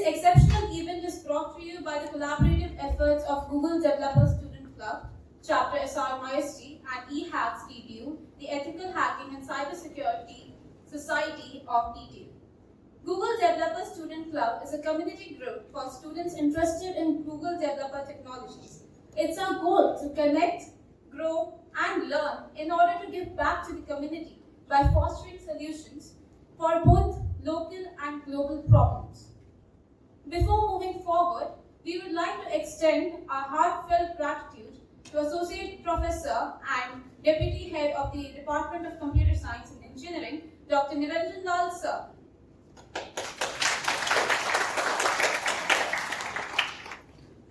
exceptional event is brought to you by the collaborative efforts of Google Developer Student Club, Chapter SRMIST, and eHacks DTU, the Ethical Hacking and Cybersecurity Society of DTU. Google Developer Student Club is a community group for students interested in Google Developer technologies. It's our goal to connect, grow, and learn in order to give back to the community by fostering solutions for both local and global problems. Before moving forward, we would like to extend our heartfelt gratitude to Associate Professor and Deputy Head of the Department of Computer Science and Engineering, Dr. Niranjan Lal Sir.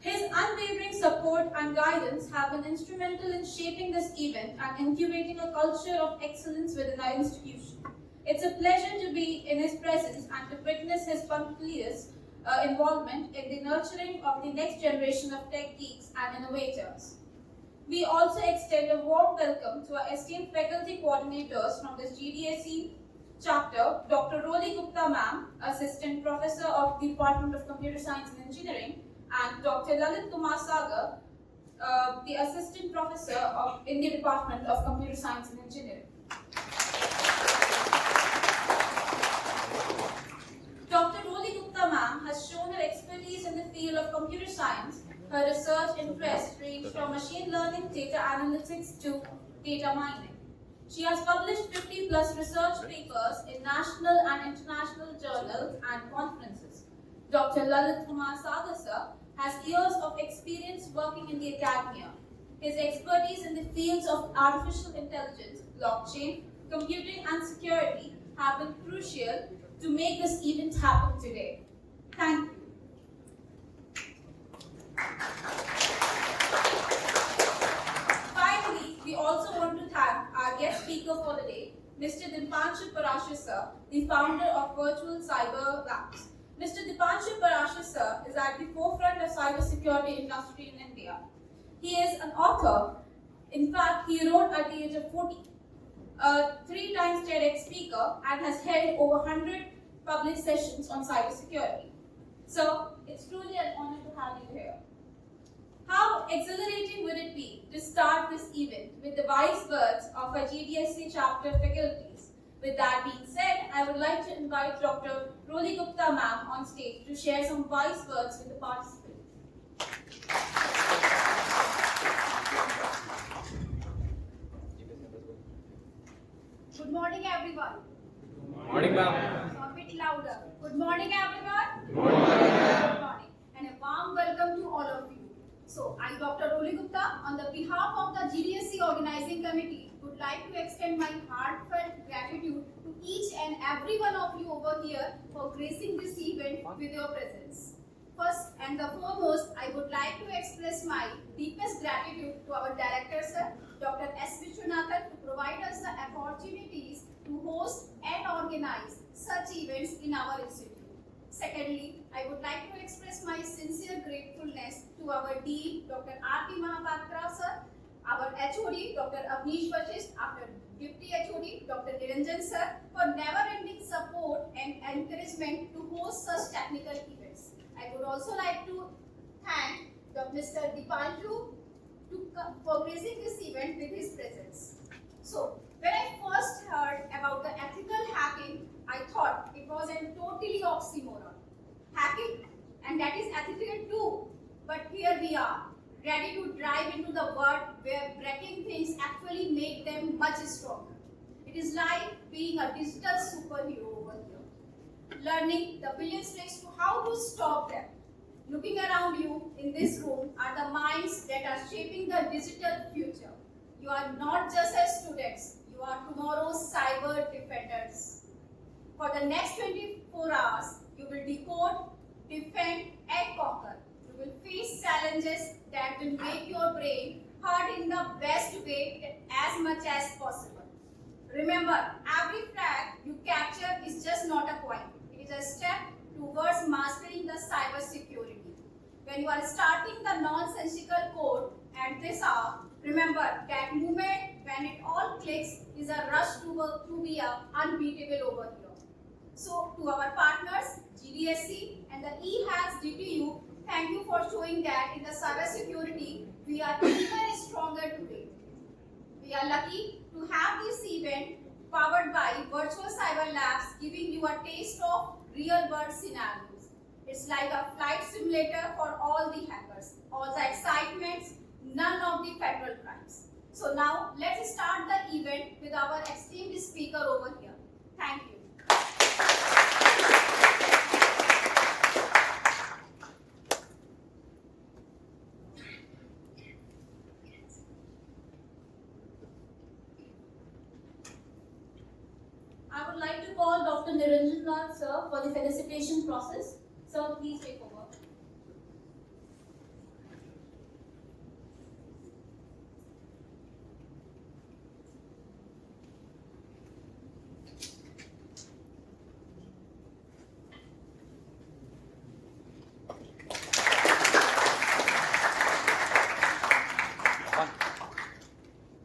His unwavering support and guidance have been instrumental in shaping this event and incubating a culture of excellence within our institution. It's a pleasure to be in his presence and to witness his punctilious involvement in the nurturing of the next generation of tech geeks and innovators. We also extend a warm welcome to our esteemed faculty coordinators from this GDSE chapter, Dr. Roli Gupta ma'am, Assistant Professor of the Department of Computer Science and Engineering, and Dr. Lalit Kumar Sagar, the Assistant Professor in the Department of Computer Science and Engineering. Dr. Roli Gupta ma'am has shown her expertise in the field of computer science. Her research interests range from machine learning, data analytics to data mining. She has published 50 plus research papers in national and international journals and conferences. Dr. Lalit Kumar Sagar sir has years of experience working in the academia. His expertise in the fields of artificial intelligence, blockchain, computing and security have been crucial to make this event happen today. Thank you. Finally, we also want to thank our guest speaker for the day, Mr. Dipanshu Parashar sir, the founder of Virtual Cyber Labs. Mr. Dipanshu Parashar sir is at the forefront of cybersecurity industry in India. He is an author. In fact, he wrote at the age of 40, a 3 times TEDx speaker, and has held over 100 public sessions on cybersecurity. So, it's truly an honor to have you here. How exhilarating would it be to start this event with the wise words of our GDSC chapter faculties? With that being said, I would like to invite Dr. Roli Gupta ma'am on stage to share some wise words with the participants. Good morning, everyone. Good morning, ma'am. A bit louder. Good morning, everyone. Good morning. Good morning. And a warm welcome to all of you. So, I, Dr. Roli Gupta, on the behalf of the GDSC Organizing Committee, would like to extend my heartfelt gratitude to each and every one of you over here for gracing this event with your presence. First and the foremost, I would like to express my deepest gratitude to our Director, Sir, Dr. S. Vishwanathan, to provide us the opportunities to host and organize such events in our institute. Secondly, I would like to express my sincere gratefulness to our Dean, Dr. R.P. Mahapatra, Sir, our HOD, Dr. Avnish Vashist, our Deputy HOD, Dr. Niranjan, Sir, for never-ending support and encouragement to host such technical events. I would also like to thank Mr. Dipanshu for gracing this event with his presence. So, when I first heard about the ethical hacking, I thought it was a totally oxymoron. Hacking, and that is ethical too. But here we are, ready to dive into the world where breaking things actually make them much stronger. It is like being a digital superhero over here, learning the billions tricks to how to stop them. Looking around you in this room are the minds that are shaping the digital future. You are not just as students, you are tomorrow's cyber defenders. For the next 24 hours, you will decode, defend, and conquer. You will face challenges that will make your brain hurt in the best way as much as possible. Remember, every flag you capture is just not a coin. It is a step towards mastering the cybersecurity. When you are starting the nonsensical code at this hour, remember that moment when it all clicks is a rush to be unbeatable over here. So, to our partners, GDSC and And the eHacks DTU, thank you for showing that in the cybersecurity, we are even stronger today. We are lucky to have this event powered by Virtual Cyber Labs, giving you a taste of real-world scenarios. It's like a flight simulator for all the hackers, all the excitements, none of the federal crimes. So now, let's start the event with our esteemed speaker over here. Thank you. I would like to call Dr. Niranjan Lal, sir, for the felicitation process. Sir, please take over.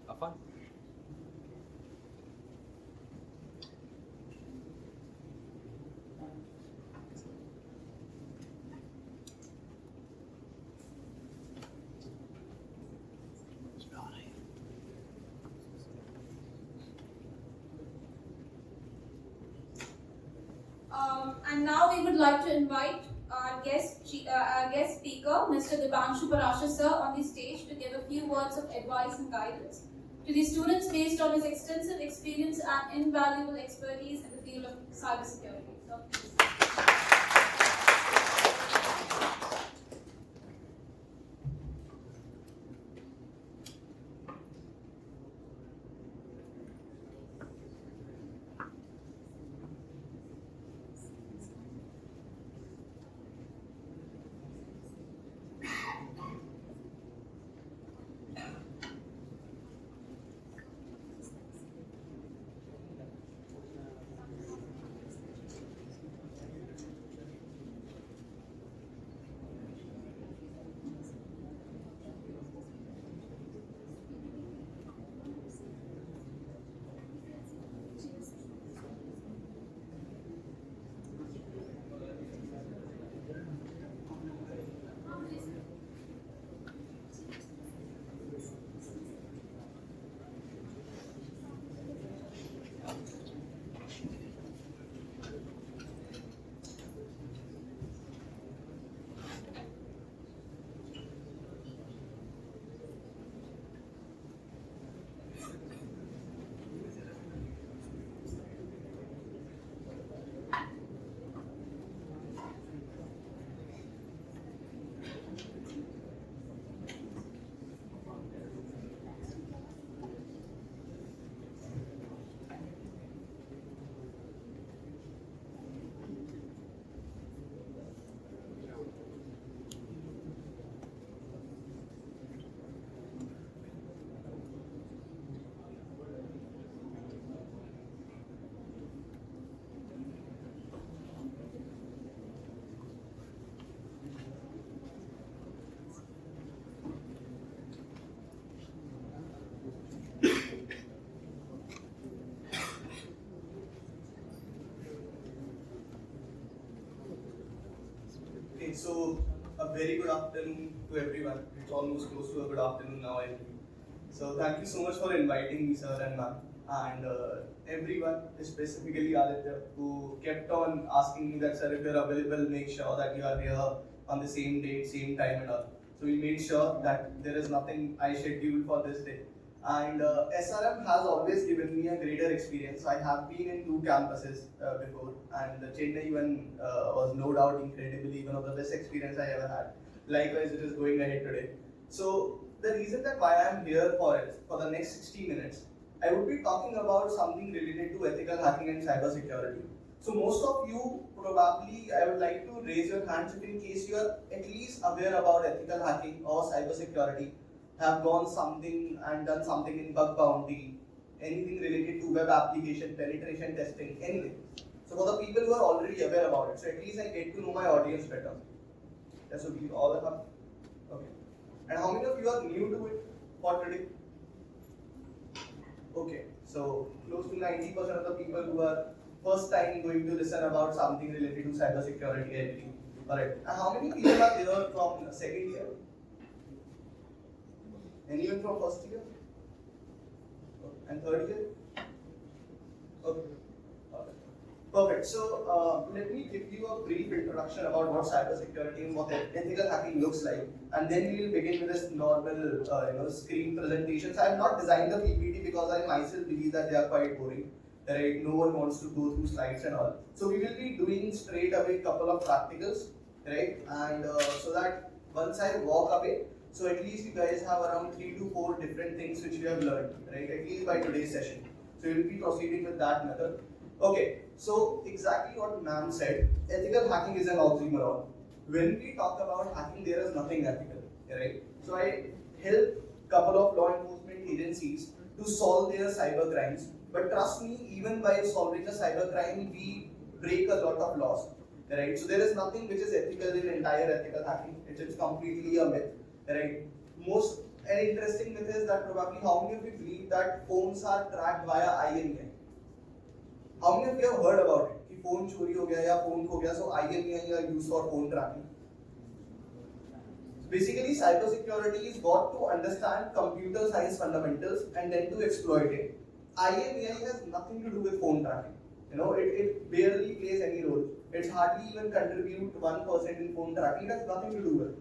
Afan. And now we would like to invite our guest speaker, Mr. Dipanshu Parashar, sir, on the stage to give a few words of advice and guidance to the students based on his extensive experience and invaluable expertise in the field of cybersecurity. So, please. Okay, so a very good afternoon to everyone. It's almost close to a good afternoon now, I believe. So thank you so much for inviting me, sir and ma'am, and everyone, specifically Aditya, who kept on asking me that, sir, if you're available, make sure that you are here on the same date, same time and all. So we made sure that there is nothing I scheduled for this day. And SRM has always given me a greater experience. I have been in 2 campuses before, and Chennai one was no doubt incredibly one of the best experience I ever had. Likewise, it is going ahead today. So the reason that why I am here for it, for the next 60 minutes, I would be talking about something related to ethical hacking and cybersecurity. So most of you probably, I would like to raise your hands if in case you are at least aware about ethical hacking or cybersecurity, have gone something and done something in bug bounty, anything related to web application, penetration testing, anything. So for the people who are already aware about it, so at least I get to know my audience better. Yeah, so we all have, okay. And how many of you are new to it for today? Okay, so close to 90% of the people who are first time going to listen about something related to cybersecurity, I believe. Alright. And how many people are there from second year? Anyone from first year? And third year? Okay. Alright. Perfect. So let me give you a brief introduction about what cybersecurity and what ethical hacking looks like, and then we will begin with this normal screen presentations. I have not designed the PPT because I myself believe that they are quite boring. Right? No one wants to go through slides and all. So we will be doing straight away couple of practicals, right? And so that once I walk away, so at least you guys have around 3 to 4 different things which you have learned, right? At least by today's session. So you will be proceeding with that method. Okay, so exactly what ma'am said, ethical hacking is an oxymoron. When we talk about hacking, there is nothing ethical, right? So I help couple of law enforcement agencies to solve their cyber crimes. But trust me, even by solving a cyber crime, we break a lot of laws, right? So there is nothing which is ethical in entire ethical hacking. It is completely a myth, right? Most an interesting myth is that probably how many of you believe that phones are tracked via IMEI? How many of you have heard about it? कि phone चोरी हो गया या phone खो गया, so IMEI are used for phone tracking. Basically, cybersecurity is got to understand computer science fundamentals and then to exploit it. IMEI has nothing to do with phone tracking. It barely plays any role. It's hardly even contribute 1% in phone tracking. It has nothing to do with it.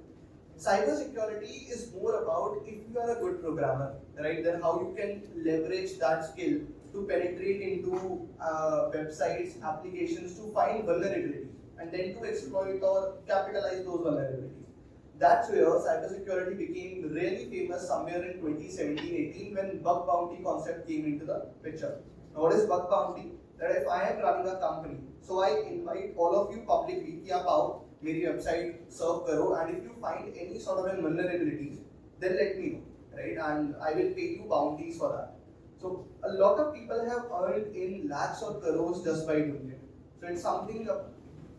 Cybersecurity is more about if you are a good programmer, right? Then how you can leverage that skill to penetrate into websites, applications to find vulnerabilities and then to exploit or capitalize those vulnerabilities. That's where cybersecurity became really famous somewhere in 2017-18 when bug bounty concept came into the picture. Now, what is bug bounty? That if I am running a company, so I invite all of you publicly कि आप आओ मेरी website serve करो, and if you find any sort of vulnerabilities, then let me know, right? And I will pay you bounties for that. So a lot of people have earned in lakhs or crores just by doing it. So it's something a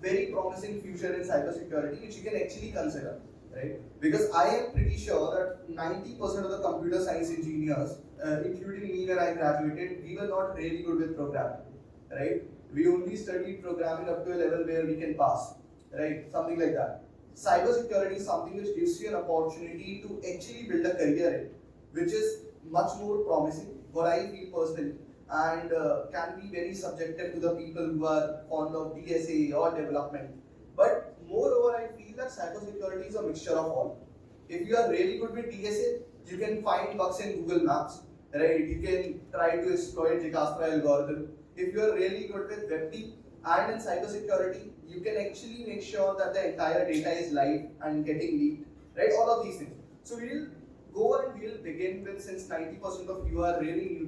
very promising future in cybersecurity which you can actually consider. Right? Because I am pretty sure that 90% of the computer science engineers, including me when I graduated, we were not really good with programming, right? We only studied programming up to a level where we can pass, right? Something like that. Cybersecurity is something which gives you an opportunity to actually build a career in, which is much more promising, what I feel personally, and can be very subjective to the people who are fond of DSA or development. But moreover, I feel that cybersecurity is a mixture of all. If you are really good with DSA, you can find bugs in Google Maps, right? You can try to exploit Jacastra algorithm. If you are really good with WebD and in cybersecurity, you can actually make sure that the entire data is live and getting leaked, right? All of these things. So we will go and we will begin with, since 90% of you are really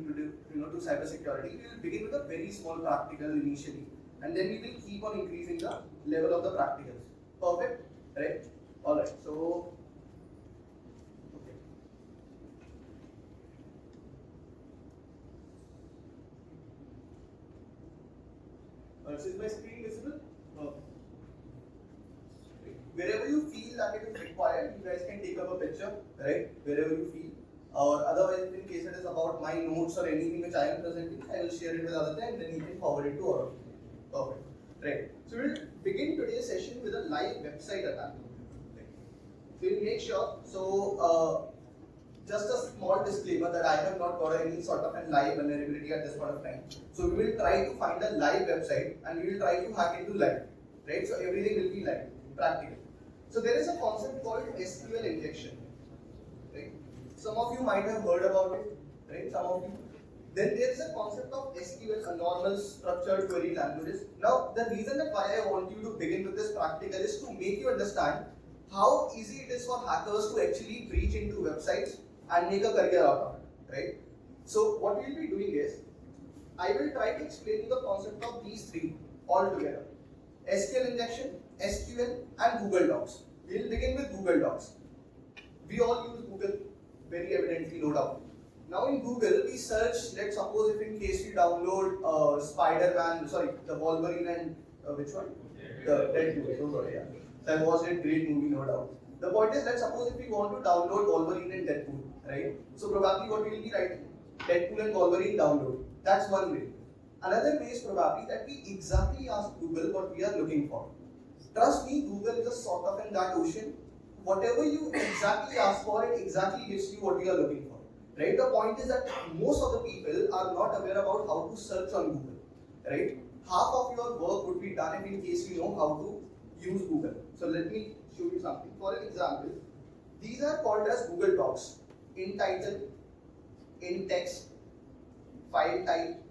new to cybersecurity, we will begin with a very small practical initially. And then we will keep on increasing the level of the practicals. Perfect? Right? Alright, so okay. So is my screen visible? Wherever you feel that it is required, you guys can take up a picture, right? Wherever you feel. Or otherwise, in case it is about my notes or anything which I am presenting, I will share it with Aditya and then he can forward it to all of you. Perfect. Right. So we'll begin today's session with a live website attack. Right. So we'll make sure. So just a small disclaimer that I have not got any sort of a live vulnerability at this point of time. So we will try to find a live website and we will try to hack into live. Right. So everything will be live, practical. So there is a concept called SQL injection. Right. Some of you might have heard about it. Right. Some of you. Then there is a concept of SQL, a normal structured query languages. Now, the reason that why I want you to begin with this practical is to make you understand how easy it is for hackers to actually breach into websites and make a career out of it, right? So, what we will be doing is, I will try to explain you the concept of these three all together. SQL injection, SQL, and Google Docs. We will begin with Google Docs. We all use Google, very evidently, no doubt. Now in Google, we search, let's suppose if in case we download Spider-Man, the Wolverine and which one? The Deadpool. So sorry, yeah. That was a great movie, no doubt. The point is, let's suppose if we want to download Wolverine and Deadpool, right? So probably what we will be writing? Deadpool and Wolverine download. That's one way. Another way is probably that we exactly ask Google what we are looking for. Trust me, Google is a sort of in that ocean. Whatever you exactly ask for, it exactly gives you what you are looking for. Right? The point is that most of the people are not aware about how to search on Google. Right? Half of your work would be done if in case you know how to use Google. So let me show you something. For an example, these are called as Google Docs. In title, in text, file type.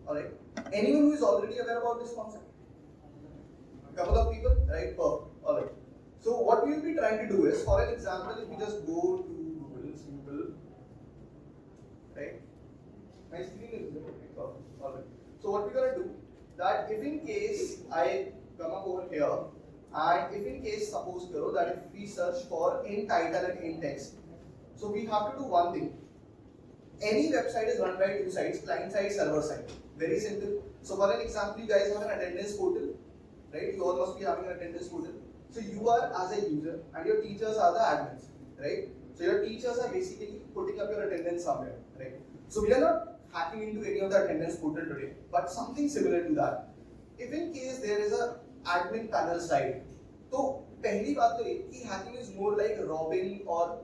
Alright. Anyone who is already aware about this concept? A couple of people, right? Perfect. Alright. So what we will be trying to do is, for an example, if we just go to Google, simple, right? My screen is visible. Perfect. Alright. So what we're gonna do, that if in case I come up over here, and if in case suppose karo that if we search for in title and in text, so we have to do one thing. Any website is run by two sides, client side, server side. Very simple. So for an example, you guys have an attendance portal, right? You all must be having an attendance portal. So you are as a user and your teachers are the admins, right? So your teachers are basically putting up your attendance somewhere, right? So we are not hacking into any of the attendance portal today, but something similar to that. If in case there is a admin panel side, so पहली बात तो ये कि hacking is more like robbing or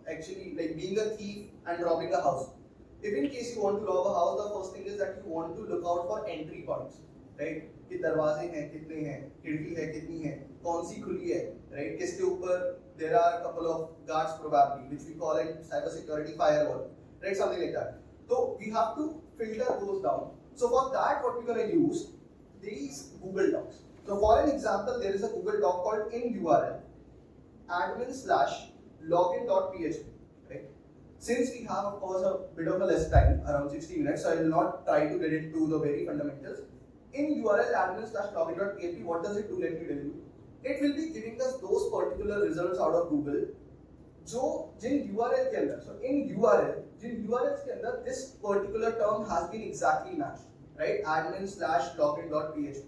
actually like being a thief and robbing a house. If in case you want to rob a house, the first thing is that you want to look out for entry points, right? कि दरवाजे हैं कितने हैं, खिड़की है कितनी है, कौन सी खुली है, right? किसके ऊपर there are a couple of guards probably, which we call it cybersecurity firewall, right? Something like that. So we have to filter those down. So for that, what we're going to use these Google Docs. So for an example, there is a Google Doc called in URL admin/login.php, right? Since we have of course a bit of a less time, around 60 minutes, so I will not try to get into the very fundamentals. In URL admin/login.php, what does it do? Let me tell you. It will be giving us those particular results out of Google जो जिन URL के अंदर, so in URL, Jin URLs के अंदर this particular term has been exactly matched, right? admin/login.php.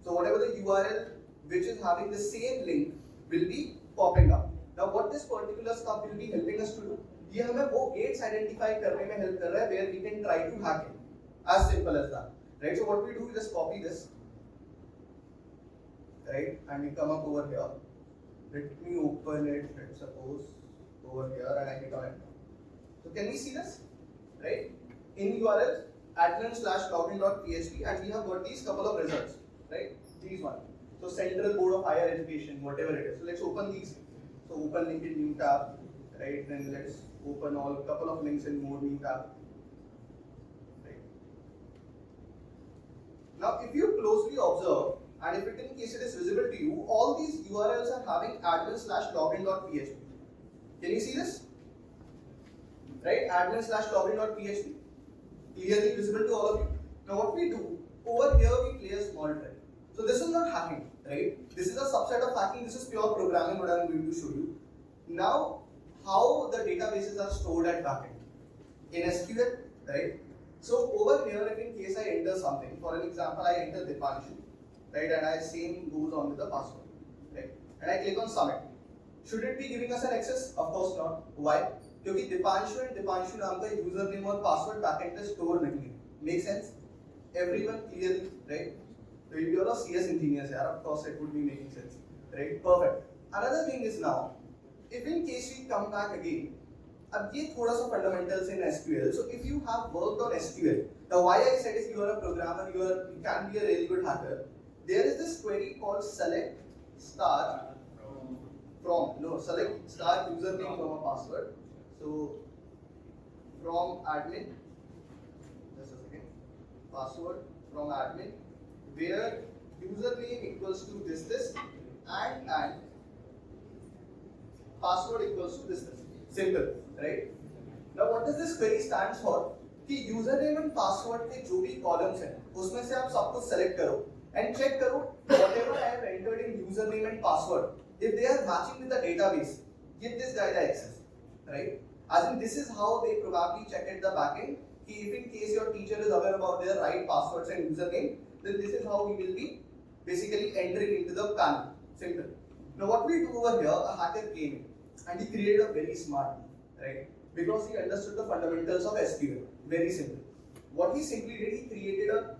So whatever the URL which is having the same link will be popping up. Now what this particular stuff will be helping us to do? ये हमें वो gates identify करने में help कर रहा है where we can try to hack it. As simple as that, right? So what we do is just copy this, right? And we come up over here. Let me open it. Let's suppose over here, and I click on it. So can we see this, right? In URL admin/login.php, and we have got these couple of results, right? These one. So Central Board of Higher Education, whatever it is. So let's open these. So open link in new tab, right? Then let's open all couple of links in more new tab. Right. Now, if you closely observe, and if it in case it is visible to you, all these URLs are having admin/login.php. Can you see this? Right? Admin/login.php. Clearly visible to all of you. Now what we do, over here we play a small trick. So this is not hacking, right? This is a subset of hacking. This is pure programming what I am going to show you. Now, how the databases are stored at backend? In SQL, right? So over here, if in case I enter something, for an example, I enter Dipanshu, right? And I same goes on with the password, right? And I click on submit. Should it be giving us an access? Of course not. Why? क्योंकि Dipanshu and Dipanshu नाम का username और password backend पे store नहीं है. Make sense? Everyone clearly, right? So if you are a CS engineers, yeah, of course it would be making sense, right? Perfect. Another thing is now, if in case we come back again, अब ये थोड़ा सा fundamentals in SQL. So if you have worked on SQL, now why I said if you are a programmer, you can be a really good hacker. There is this query called select star username from a password. So from admin, just a second, password from admin, where username equals to this and password equals to this. Simple, right? Now what does this query stands for? कि username and password के जो भी columns हैं, उसमें से आप सब कुछ select करो and check करो whatever I have entered in username and password, if they are matching with the database, give this guy the access, right? As in this is how they probably check at the backend. कि if in case your teacher is aware about their right passwords and username, then this is how we will be basically entering into the panel. Simple. Now what we do over here, a hacker came in and he created a very smart move, right? Because he understood the fundamentals of SQL. Very simple. What he simply did, he created a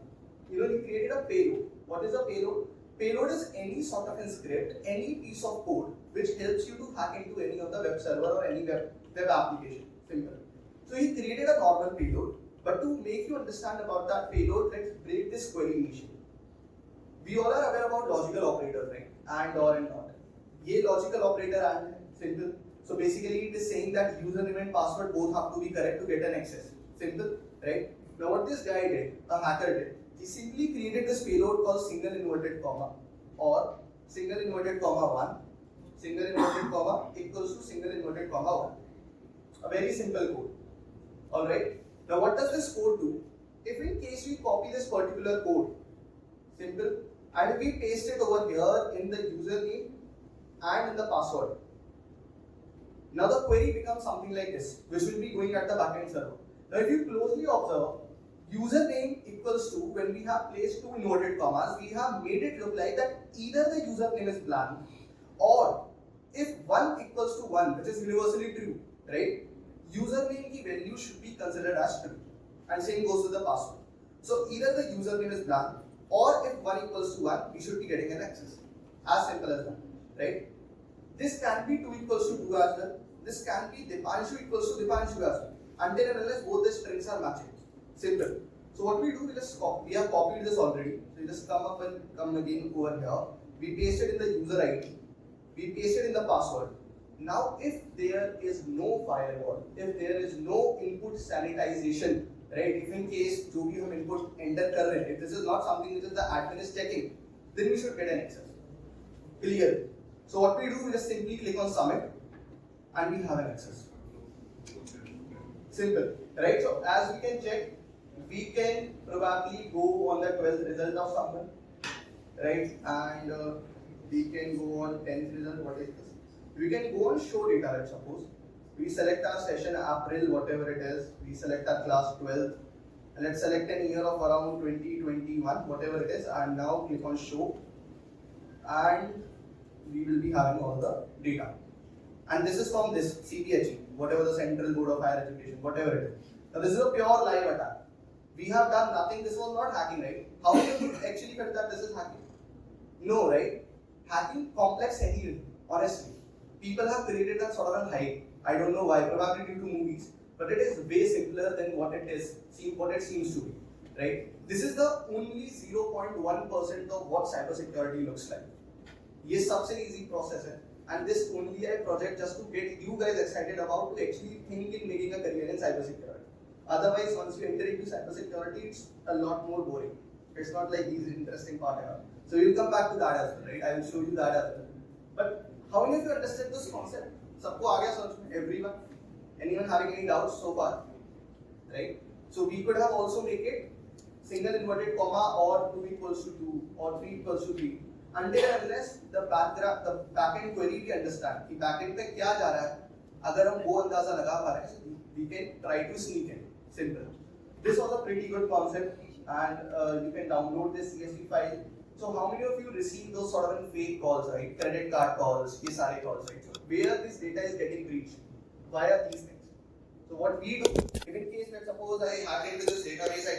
payload. What is a payload? Payload is any sort of script, any piece of code which helps you to hack into any of the web server or any web application. Simple. So he created a normal payload, but to make you understand about that payload, let's break this query initially. We all are aware about logical operators, right? And, or, and not. Ye logical operator and simple. So basically it is saying that username and password both have to be correct to get an access. Simple, right? Now what this guy did, a hacker did, he simply created this payload called single inverted comma or single inverted comma 1, single inverted comma equals to single inverted comma 1. A very simple code. Alright. Now what does this code do? If in case we copy this particular code, simple, and we paste it over here in the username and in the password. Now the query becomes something like this, which will be going at the backend server. Now if you closely observe, username equals to, when we have placed two inverted commas, we have made it look like that either the username is blank or if 1 equals to 1, which is universally true, right? Username ki value should be considered as true, and same goes to the password. So either the username is blank or if 1 equals to 1, we should be getting an access. As simple as that, right? This can be 2 equals to 2 as well. This can be Dipanshu equals to Dipanshu as well. Until and unless both the strings are matching. Simple. So what we do, we just copy. We have copied this already. So we just come up and come again over here. We paste it in the user ID. We paste it in the password. Now if there is no firewall, if there is no input sanitization, right? If in case जो भी हम input enter कर रहे हैं, if this is not something which is the admin is checking, then we should get an access. Clear? So what we do, we just simply click on submit and we have an access. Simple, right? So as we can check, we can probably go on the 12th result of someone, right? And we can go on 10th result. What is this? We can go on show data, let's suppose. We select our session April, whatever it is. We select our class 12th. And let's select an year of around 2021, whatever it is. And now click on show. And we will be having all the data. And this is from this CPHE, whatever the Central Board of Higher Education, whatever it is. Now this is a pure live attack. We have done nothing. This was not hacking, right? How many of you actually felt that this is hacking? No, right? Hacking complex heavy, honestly. People have created that sort of a hype. I don't know why, probably due to movies, but it is way simpler than what it is, what it seems to be, right? This is the only 0.1% of what cybersecurity looks like. This is सबसे easy process है, and this only a project just to get you guys excited about to actually think in making a career in cybersecurity. Otherwise, once you enter into cybersecurity, it's a lot more boring. It's not like these interesting part here. So we'll come back to that as well, right? I will show you that as well. But how many of you understand this concept? सबको आ गया समझ में? Everyone? Anyone having any doubts so far? Right? So we could have also make it single inverted comma or 2 equals to 2 or 3 equals to 3. Until and unless the backend query we understand कि backend पे क्या जा रहा है, अगर हम वो अंदाजा लगा पा रहे हैं, we can try to sneak in. Simple. This was a pretty good concept, and you can download this CSV file. So how many of you receive those sort of fake calls, right? Credit card calls, ये सारे calls, right? So where this data is getting breached via these things. So what we do, if in case let's suppose I hacked into this database, I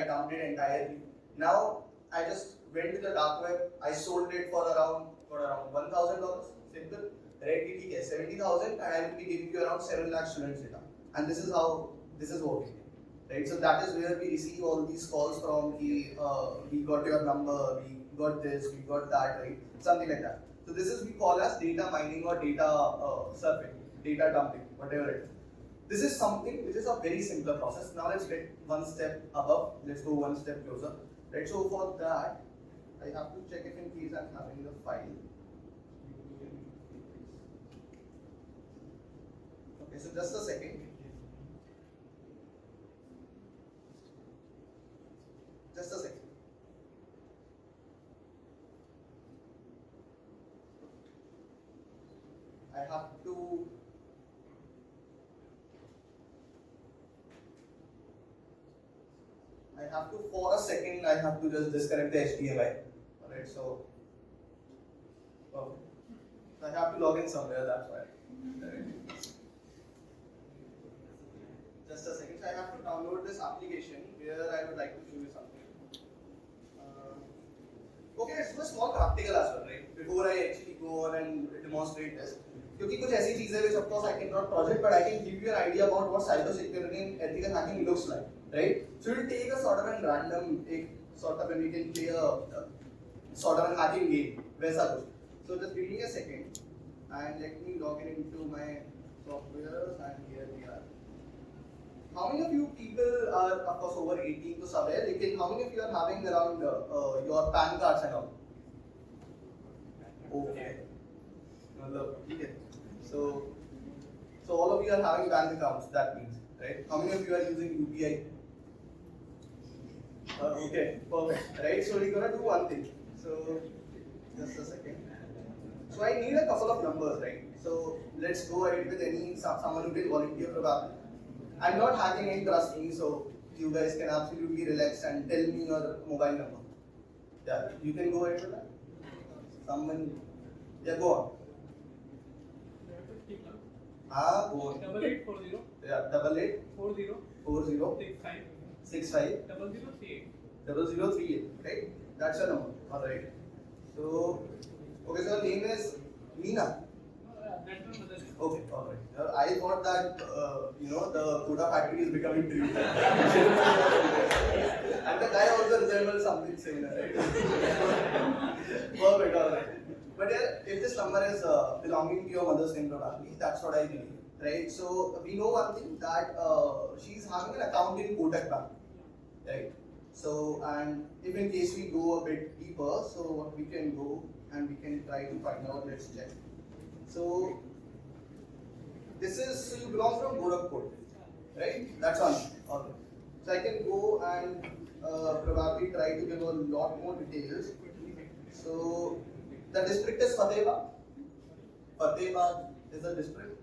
dumped it entirely. Now I just went to the dark web, I sold it for around $1,000. Simple, right? ठीक है, 70,000, and I will be giving you around 7 lakh students data. And this is how this is working, right? So that is where we receive all these calls from. We got your number, we got this, we got that, right? Something like that. So this is we call as data mining or data surfing, data dumping, whatever it is. This is something which is a very simpler process. Now let's get one step above. Let's go one step closer, right? So for that, I have to check if in case I'm having the file. Okay, so just a second. Just a second. I have to, for a second, I have to just disconnect the HDMI. Alright, so I have to log in somewhere, that's why. Just a second, so I have to download this application where I would like to show you something. Okay, let's do a small practical as well, right? Before I actually go on and demonstrate this. क्योंकि कुछ ऐसी चीजें which of course I cannot project, but I can give you an idea about what cybersecurity and ethical hacking looks like, right? So we'll take a sort of a random, and we can play a sort of a hacking game, वैसा कुछ. So just give me a second, and let me log in into my softwares, and here we are. How many of you people are, of course, over 18 to somewhere? Lekin how many of you are having around your PAN cards and all? Okay. Okay. So all of you are having bank accounts. That means, right? How many of you are using UPI? Okay, perfect. Right. So we're gonna do one thing. So just a second. So I need a couple of numbers, right? So let's go ahead with someone who will volunteer probably. I'm not hacking in, trust me, so you guys can absolutely relax and tell me your mobile number. Yeah, you can go ahead with that. Someone, yeah, go on. Go on. 8840. Yeah, 40 65 0038. 0038, right? That's your number. Alright. So, okay, so your name is Meena. Okay, alright. I thought that the Buddha factory is becoming true. And the guy also resembles something similar, right? Perfect, alright. But yeah, if this number is belonging to your mother's name probably, that's what I believe, right? So we know one thing that she's having an account in Kotak Bank, right? So, and if in case we go a bit deeper, so what we can go and we can try to find out, let's check. So you belong from Gorakhpur, right? That's one. Okay. So I can go and probably try to give a lot more details. So the district is Fatehbad. Fatehbad is the district.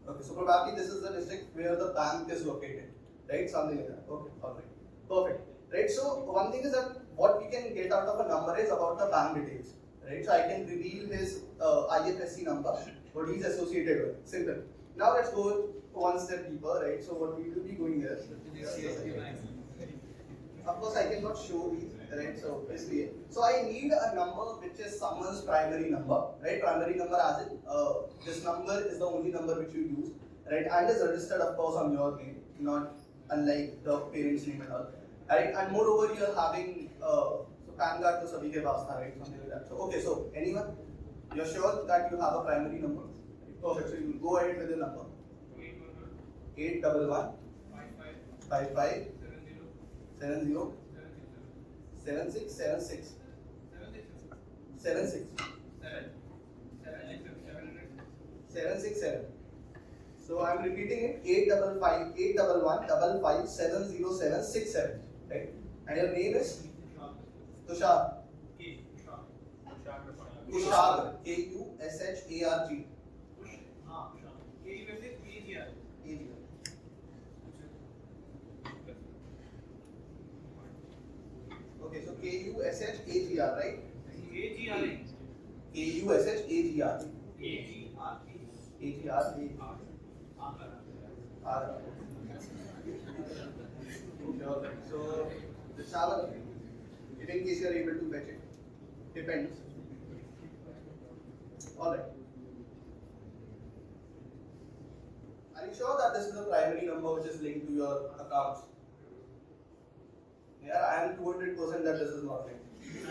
Okay, so probably this is the district where the bank is located, right? Something like that. Okay, alright. Perfect. Right, so one thing is that what we can get out of a number is about the bank details. Right, so I can reveal his IFSC number, what he's associated with. Simple. Now let's go one step deeper, right? So what we will be going is, of course I cannot show these, right? So basically, so I need a number which is someone's primary number, right? Primary number as in this number is the only number which you use, right? And is registered of course on your name, not unlike the parents' name and all, right? And moreover, you are having so PAN card to sabhi ke paas tha, right? Something like that. So okay, so anyone, you're sure that you have a primary number? Perfect. So you go ahead with the number. 811 55 70 76 76 76 767. So I'm repeating it. 855 811 55 70767. Right? And your name is Tushar. Kushar. Kushar. Okay, so Kushagr, right? Kushagr. Okay, alright. So the shower, if in case you are able to fetch it, depends. Alright. Are you sure that this is the primary number which is linked to your accounts? Yeah, I am 200% that this is not linked. I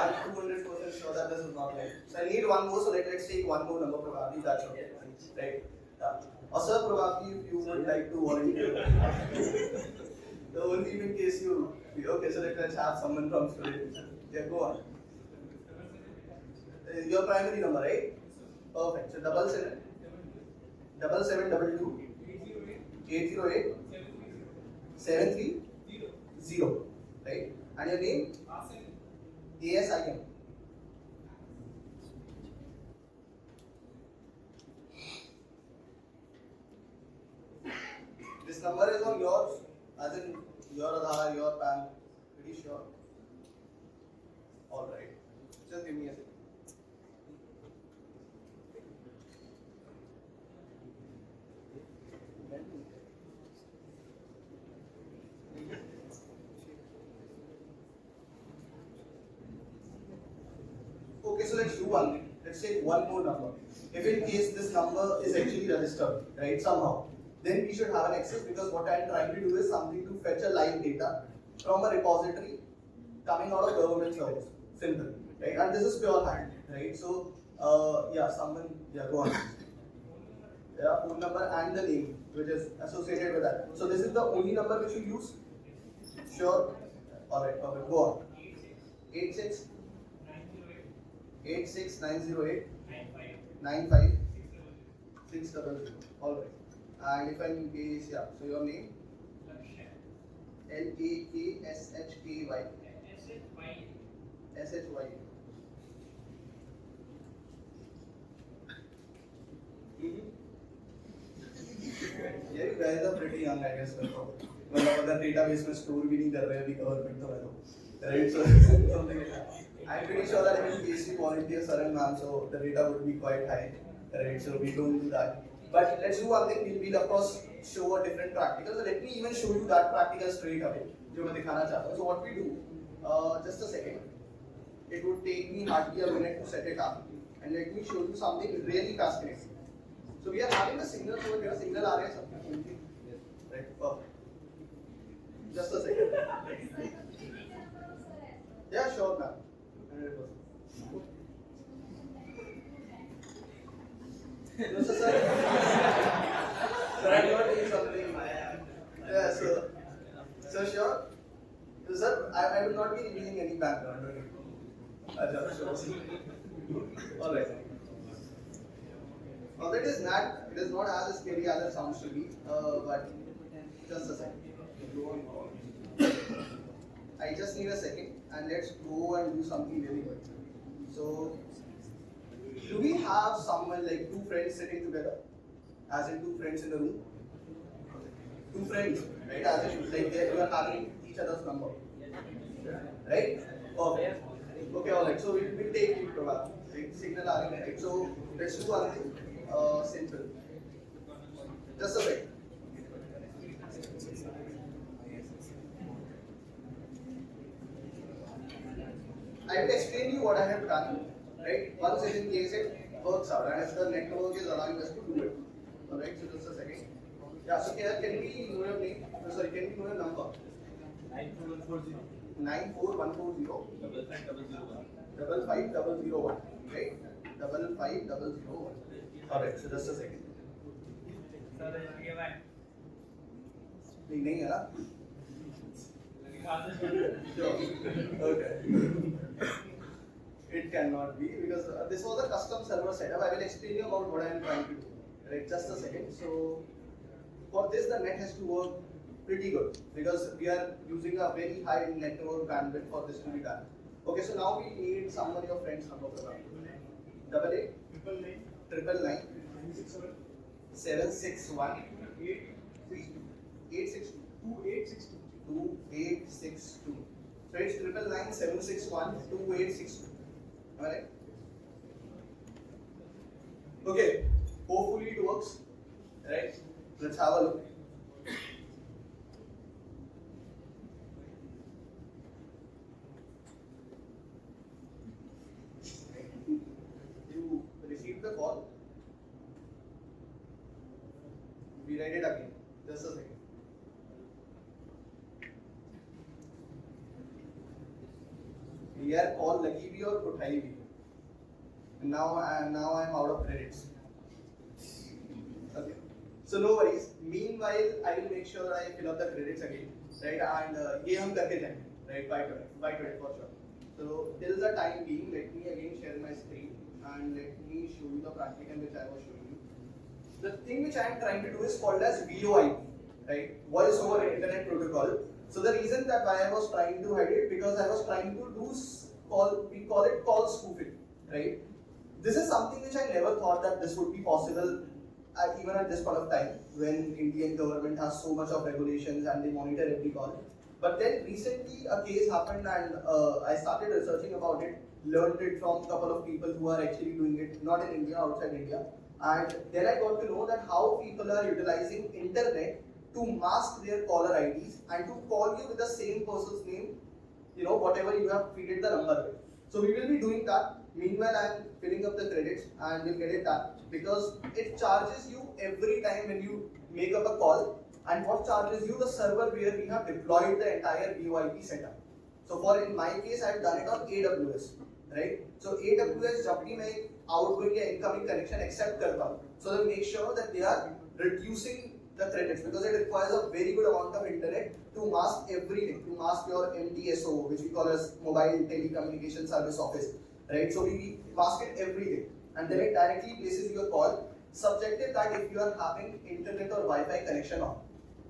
am 200% sure that this is not linked. So I need one more, so let's take one more number probably, that's okay. Right? Yeah. Or sir, probably if you would like to volunteer. The only in case you, okay, so let's have someone from student. Yeah, go on. Your primary number, right? Perfect. So 7722 808 730, right? And your name? ASIM. This number is on yours, as in your Aadhaar, your PAN. Pretty sure. Alright. Just give me a second. one thing. Let's take one more number. If in case this number is actually registered, right, somehow, then we should have an access, because what I am trying to do is something to fetch a live data from a repository coming out of government servers. Simple, right? And this is pure hand, right? So, go on. Yeah, phone number and the name which is associated with that. So this is the only number which you use? Sure. Alright, perfect. Go on. 86 908 95 600. Alright. And if in case, yeah, so your name? Lakashky. SHY. Yeah, you guys are pretty young, I guess. मतलब अगर database में store भी नहीं कर रहे हैं अभी government तो है तो, right? So something like that. I'm pretty sure that in case you volunteer, sir and ma'am, so the data would be quite high, right? So we don't do that. But let's do one thing. We'll of course show a different practical. So let me even show you that practical straight away, जो मैं दिखाना चाहता हूँ. So what we do, just a second. It would take me hardly a minute to set it up, and let me show you something really fascinating. So we are having a signal over here. Signal आ रहे हैं सबके. Right. Perfect. Just a second. Yeah, sure, ma'am. 100%. No, sir. Sir, I'm not doing something. Yeah, so sure. So, sir, I will not be revealing any background. Alright. Well, it is not as scary as it sounds to be, but just a second. I just need a second, and let's go and do something really good. So, do we have someone like two friends sitting together? As in two friends in the room? Two friends, right? As in like you are having each other's number. Right? Okay. Okay, alright. So we'll take it probably. Right? Signal right? So let's do one thing. Simple. Just a bit. I will explain you what I have done. Right? Once in case it works out, and if the network is allowing us to do it. Alright, so just a second. Yeah, so can we know your name? Sorry, can we know your number? 94140. 94140 55001. Right? 55001. Alright, so just a second. नहीं है ना? Okay. It cannot be, because this was a custom server setup. I will explain you about what I am trying to do. Right, just a second. So for this, the net has to work pretty good, because we are using a very high network bandwidth for this to be done. Okay, so now we need some of your friends' number. 88 999 761 862 2862. So it's 999 761 2862. Am I right? Okay. Hopefully it works. Right? Let's have a look. You received the call. We write it again. Just a second. यार call लगी भी और उठाई भी. Now I'm out of credits. Okay. So no worries. Meanwhile, I will make sure I fill up the credits again, right? And ये हम करके जाएंगे, right? By 20 for sure. So till the time being, let me again share my screen and let me show you the practical which I was showing you. The thing which I am trying to do is called as VoIP, right? Voice over Internet Protocol. So the reason that why I was trying to hide it, because I was trying to do we call it call spoofing, right? This is something which I never thought that this would be possible even at this point of time, when Indian government has so much of regulations and they monitor every call. But then recently a case happened, and I started researching about it, learned it from a couple of people who are actually doing it, not in India, outside India. And then I got to know that how people are utilizing internet to mask their caller IDs and to call you with the same person's name, whatever you have feeded the number with. So we will be doing that. Meanwhile, I'm filling up the credits and we'll get it done because it charges you every time when you make up a call. And what charges you? The server where we have deployed the entire VoIP setup. So for in my case, I've done it on AWS, right? So AWS, जब भी मैं outgoing या incoming connection accept करता हूँ, so they make sure that they are reducing the credits because it requires a very good amount of internet to mask everything, to mask your MTSO, which we call as Mobile Telecommunication Service Office, right? So we mask it everything, and then it directly places your call, subjective that if you are having internet or Wi-Fi connection on.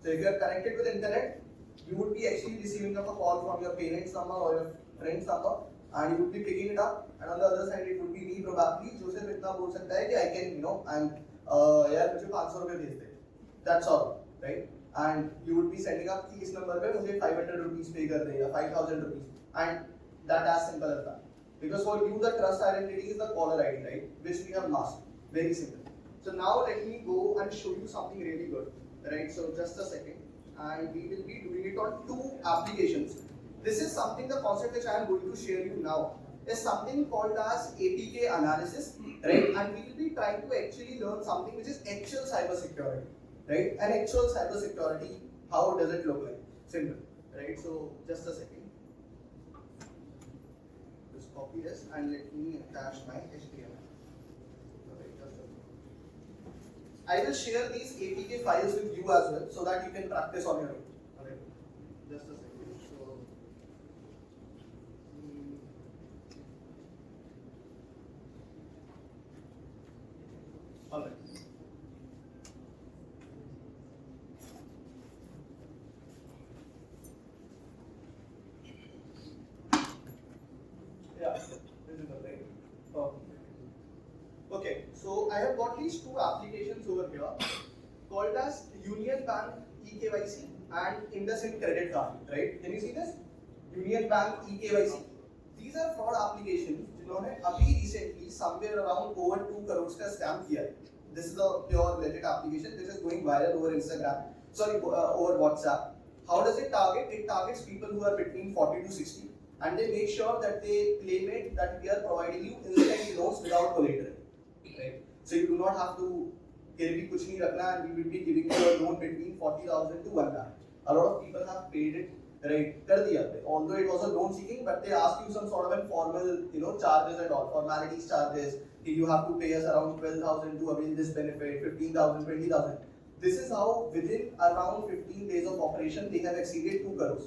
So if you are connected with internet, you would be actually receiving a call from your parents' number or your friend's number, and you would be picking it up. And on the other side, it would be me probably, जो सिर्फ इतना बोल सकता है कि I can, I'm यार मुझे 500 रुपए भेज दे. That's all, right? And you would be sending up कि इस नंबर पे मुझे 500 rupees pay कर दे या 5,000 rupees, and that as simple as that. Because for you, the trust identity is the caller ID, right? Which we have masked. Very simple. So now let me go and show you something really good, right? So just a second, and we will be doing it on 2 applications. This is something, the concept which I am going to share you now is something called as APK analysis, right? And we will be trying to actually learn something which is actual cybersecurity, right? And actual cybersecurity, how does it look like? Simple, right? So just a second. Just copy this and let me attach my HTML. I will share these APK files with you as well so that you can practice on your own. Alright, just a second. So, alright. Yeah, visible, right? Oh. Okay, so I have got these 2 applications over here called as Union Bank eKYC and IndusInd Credit Card, right? Can you see this? Union Bank eKYC. These are fraud applications जिन्होंने अभी recently somewhere around over 2 crores का scam किया है. This is a pure legit application which is going viral over Instagram. Over WhatsApp. How does it target? It targets people who are between 40 to 60, and they make sure that they claim it that we are providing you instant loans without collateral. Right? So you do not have to गिरवी कुछ नहीं रखना, and we will be giving you a loan between 40,000 to 1 lakh. A lot of people have paid it, right? कर दिया. Although it was a loan seeking, but they ask you some sort of informal, charges and all, formalities charges. You have to pay us around 12,000 to avail this benefit, 15,000, 20,000. This is how within around 15 days of operation they have exceeded 2 crores.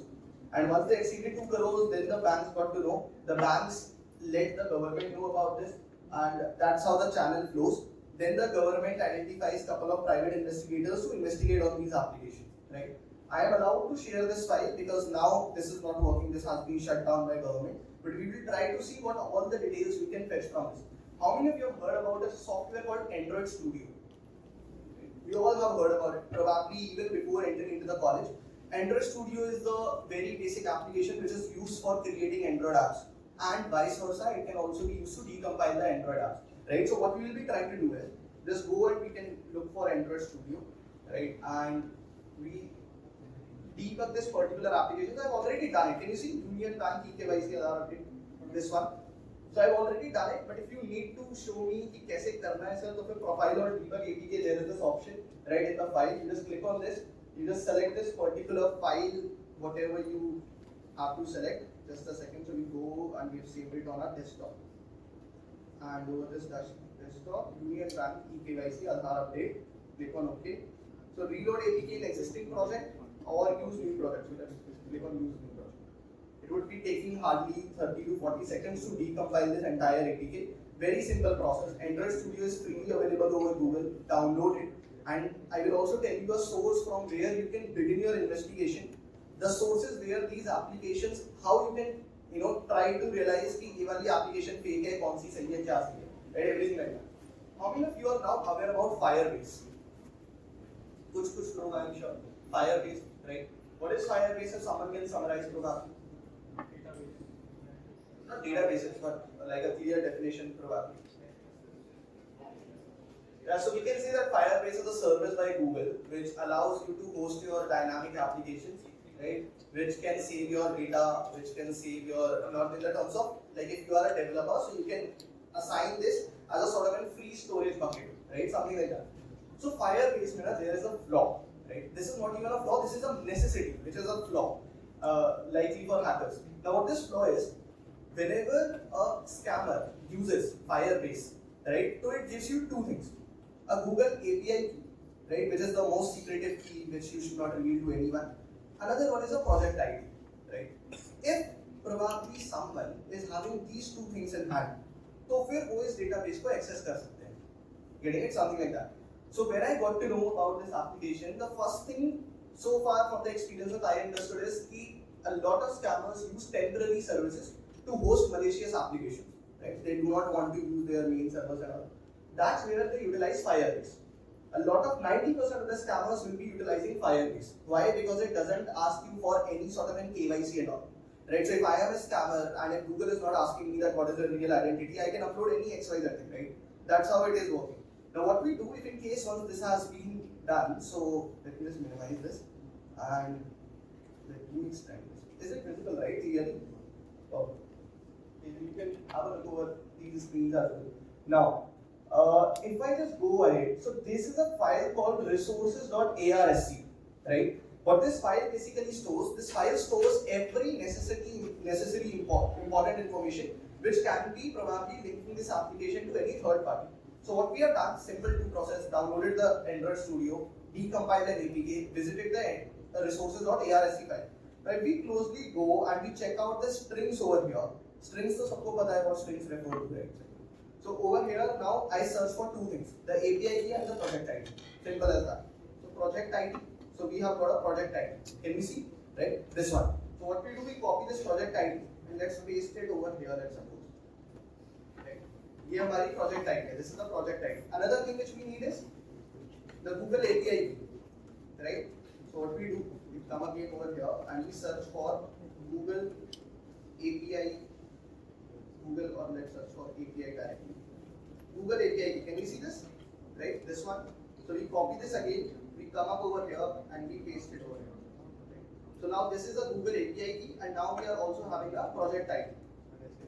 And once they exceeded 2 crores, then the banks got to know. The banks let the government know about this. And that's how the channel flows. Then the government identifies a couple of private investigators to investigate on these applications, right? I am allowed to share this file because now this is not working, this has been shut down by government, but we will try to see what all the details we can fetch from this. How many of you have heard about a software called Android Studio? We all have heard about it, probably even before entering into the college. Android Studio is the very basic application which is used for creating Android apps. And vice versa, it can also be used to decompile the Android apps, right? So what we will be trying to do is just go and we can look for Android Studio, right? And we debug this particular application. So I've already done it. Can you see Union Bank eKYC Aadhaar update? This one. So I've already done it. But if you need to show me कि कैसे करना है sir, तो फिर profile और debug APK, there is this option right in the file. You just click on this. You just select this particular file, whatever you have to select. Just a second, so we go and we've saved it on our desktop. And over this desktop, Union Bank eKYC Aadhaar update, click on OK. So reload APK in existing project or use new project. So let's click on use new project. It would be taking hardly 30 to 40 seconds to decompile this entire APK. Very simple process. Android Studio is freely available over Google. Download it. And I will also tell you a source from where you can begin your investigation. The sources where these applications, how you can try to realize कि ये वाली application fake है, कौन सी सही है, क्या सही है, right? Everything like that. How many of you are now aware about Firebase? कुछ लोग I'm sure. Firebase, right? What is Firebase? If someone can summarize probably. Not databases, but like a clear definition probably. Yeah, so we can say that Firebase is a service by Google which allows you to host your dynamic applications, right? Which can save your data, which can save your, not in the terms of, like if you are a developer, so you can assign this as a sort of a free storage bucket, right? Something like that. So Firebase, there is a flaw, right? This is not even a flaw, this is a necessity, which is a flaw, likely for hackers. Now what this flaw is, whenever a scammer uses Firebase, right, so it gives you two things. A Google API key, right, which is the most secretive key which you should not reveal to anyone. Another one is a project ID, right? If probably someone is having these two things in hand, तो फिर वो इस database को access कर सकते हैं. Getting it? Something like that. So when I got to know about this application, the first thing so far from the experience that I understood is that a lot of scammers use temporary services to host malicious applications. Right? They do not want to use their main servers and all. That's where they utilize Firebase. A lot of 90% of the scammers will be utilizing Firebase. Why? Because it doesn't ask you for any sort of an KYC and all. Right? So if I am a scammer and if Google is not asking me that what is the real identity, I can upload any XYZ thing, right? That's how it is working. Now what we do if in case once this has been done, so let me just minimize this and let me extend this. Is it visible, right? Clearly? Oh. You can have a look over these screens as well. Now, if I just go ahead, so this is a file called resources.arsc, right? What this file basically stores, this file stores every necessary important information which can be probably linking this application to any third party. So what we have done, simple to process, downloaded the Android Studio, decompiled an APK, visited the resources.arsc file. When we closely go and we check out the strings over here, strings to sabko pata hai what strings refer to, right? So over here now I search for two things, the API key and the project ID. Simple as that. So project ID, so we have got a project ID. Can we see? Right? This one. So what we do, we copy this project ID and let's paste it over here, let's suppose. Here हमारी project ID. This is the project ID. Another thing which we need is the Google API key, right? So what we do, we come again over here and we search for Google API, Google, or let's search for API directly. Google API key. Can you see this? Right? This one. So we copy this again. We come up over here and we paste it over here. Right? So now this is a Google API key, and now we are also having a project ID.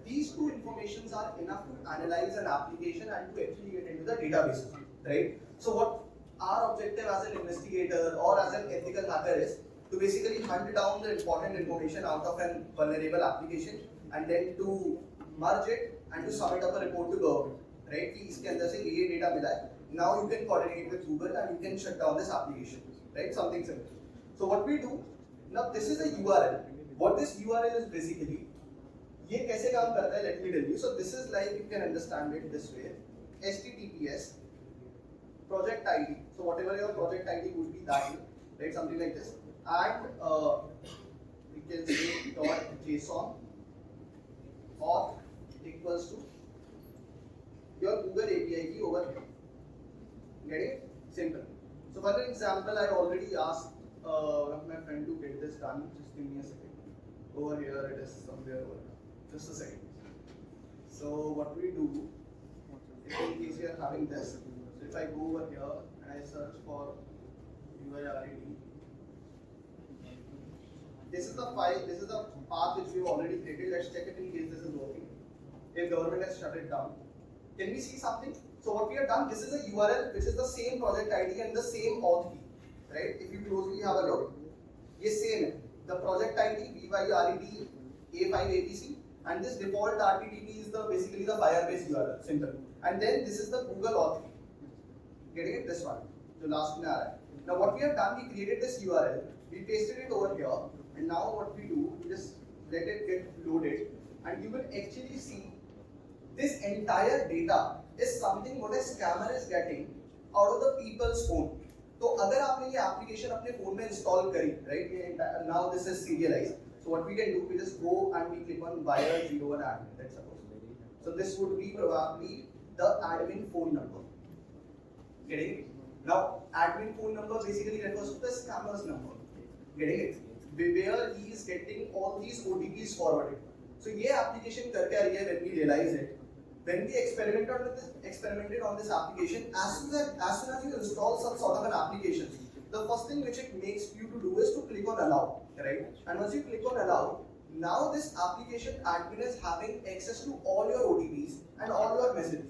These two informations are enough to analyze an application and to actually get into the databases, right? So what our objective as an investigator or as an ethical hacker is to basically hunt down the important information out of a vulnerable application and then to merge it and to submit up a report to government, right? कि इसके अंदर से ये data मिला है. Now you can coordinate with Google and you can shut down this application, right? Something simple. So what we do, now this is a URL. What this URL is basically, ये कैसे काम करता है? Let me tell you. So this is like, you can understand it this way. HTTPS project ID. So whatever your project ID would be, that, right? Something like this. And we can say .json auth equals to your Google API key over here. Get it? Simple. So for an example, I already asked one of my friend to get this done. Just give me a second. Over here, it is somewhere over here. Just a second. So what we do, if in case we are having this, so if I go over here and I search for URLID, this is the file, this is the path which we've already created. Let's check it in case this is working. If government has shut it down. Can we see something? So what we have done, this is a URL which is the same project ID and the same auth key, right? If you closely have a look, yes, same. The project ID VYRED A5APC, and this default RTTP is the basically the Firebase URL, simple. And then this is the Google auth key. Getting it? This one. So last in our. Now what we have done, we created this URL, we pasted it over here, and now what we do, we just let it get loaded, and you will actually see this entire data is something what a scammer is getting out of the people's phone. तो अगर आपने ये application अपने phone में install करी, right? Now this is serialized. So what we can do, we just go and we click on wire 01 admin. Let's suppose. So this would be probably the admin phone number. Getting it? Now admin phone number basically refers to the scammer's number. Getting it? Where he is getting all these OTPs forwarded. So ये application करके आ रही है, when we realize it. When we experimented on this application, as soon as you install some sort of an application, the first thing which it makes you to do is to click on allow, right? And once you click on allow, Now this application admin is having access to all your OTPs and all your messages.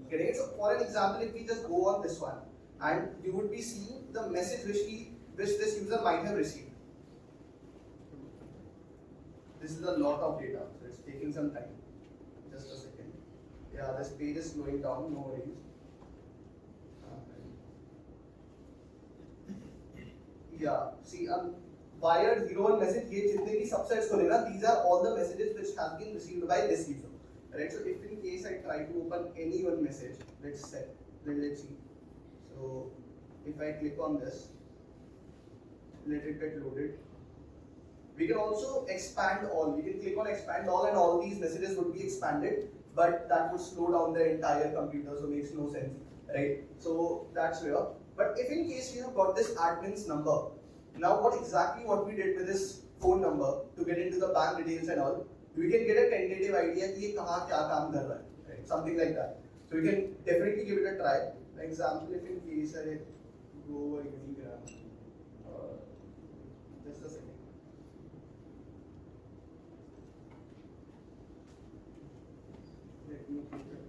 Getting it? So for an example, if we just go on this one, and you would be seeing the message which this user might have received. This is a lot of data, so it's taking some time. Just a second. Yeah, this page is slowing down, no worries. Yeah, see, wired 01 message, ये जितने भी subsets खोले ना, these are all the messages which have been received by this user. Right, so if in case I try to open any one message, let's see. So if I click on this, let it get loaded. We can also expand all. We can click on expand all and all these messages would be expanded, but that would slow down the entire computer, so makes no sense, right? So that's where. But if in case you have got this admin's number, now what we did with this phone number to get into the bank details and all, we can get a tentative idea कि ये कहाँ क्या काम कर रहा है, right? Something like that. So we can definitely give it a try. For example, if in case I go over Unigram, just a second. Let me keep it.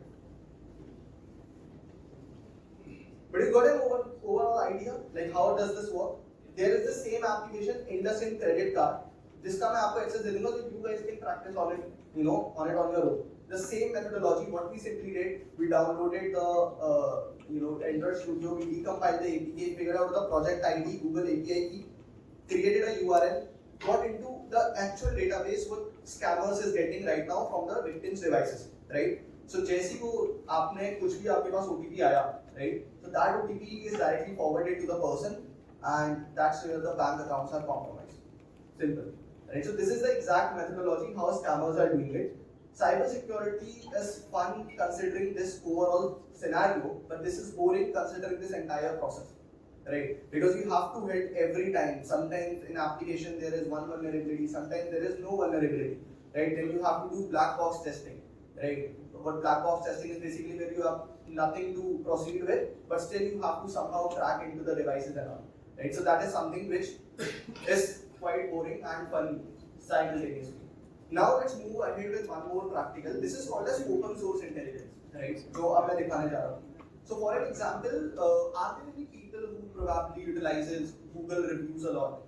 But you got an overall idea, like how does this work? There is the same application, IndusInd credit card. जिसका मैं आपको access दे दूँगा, so you guys can practice on it, on your own. The same methodology, what we simply did, we downloaded the Android Studio, we decompiled the APK, figured out the project ID, Google API key, created a URL, got into the actual database what scammers is getting right now from the victims' devices, right? So जैसे को आपने कुछ भी आपके पास OTP आया, right? So that OTP is directly forwarded to the person, and that's where the bank accounts are compromised. Simple. Right, so this is the exact methodology how scammers are doing it. Cybersecurity is fun considering this overall scenario, but this is boring considering this entire process, right? Because you have to hit every time. Sometimes in application there is one vulnerability, sometimes there is no vulnerability, right? Then you have to do black box testing, right? What black box testing is basically where you have nothing to proceed with, but still you have to somehow crack into the devices and all, right? So that is something which is quite boring and fun simultaneously. Now let's move ahead with one more practical. This is called as open source intelligence, right? जो अब मैं दिखाने जा रहा हूँ. So for an example, are there any people who probably utilizes Google reviews a lot,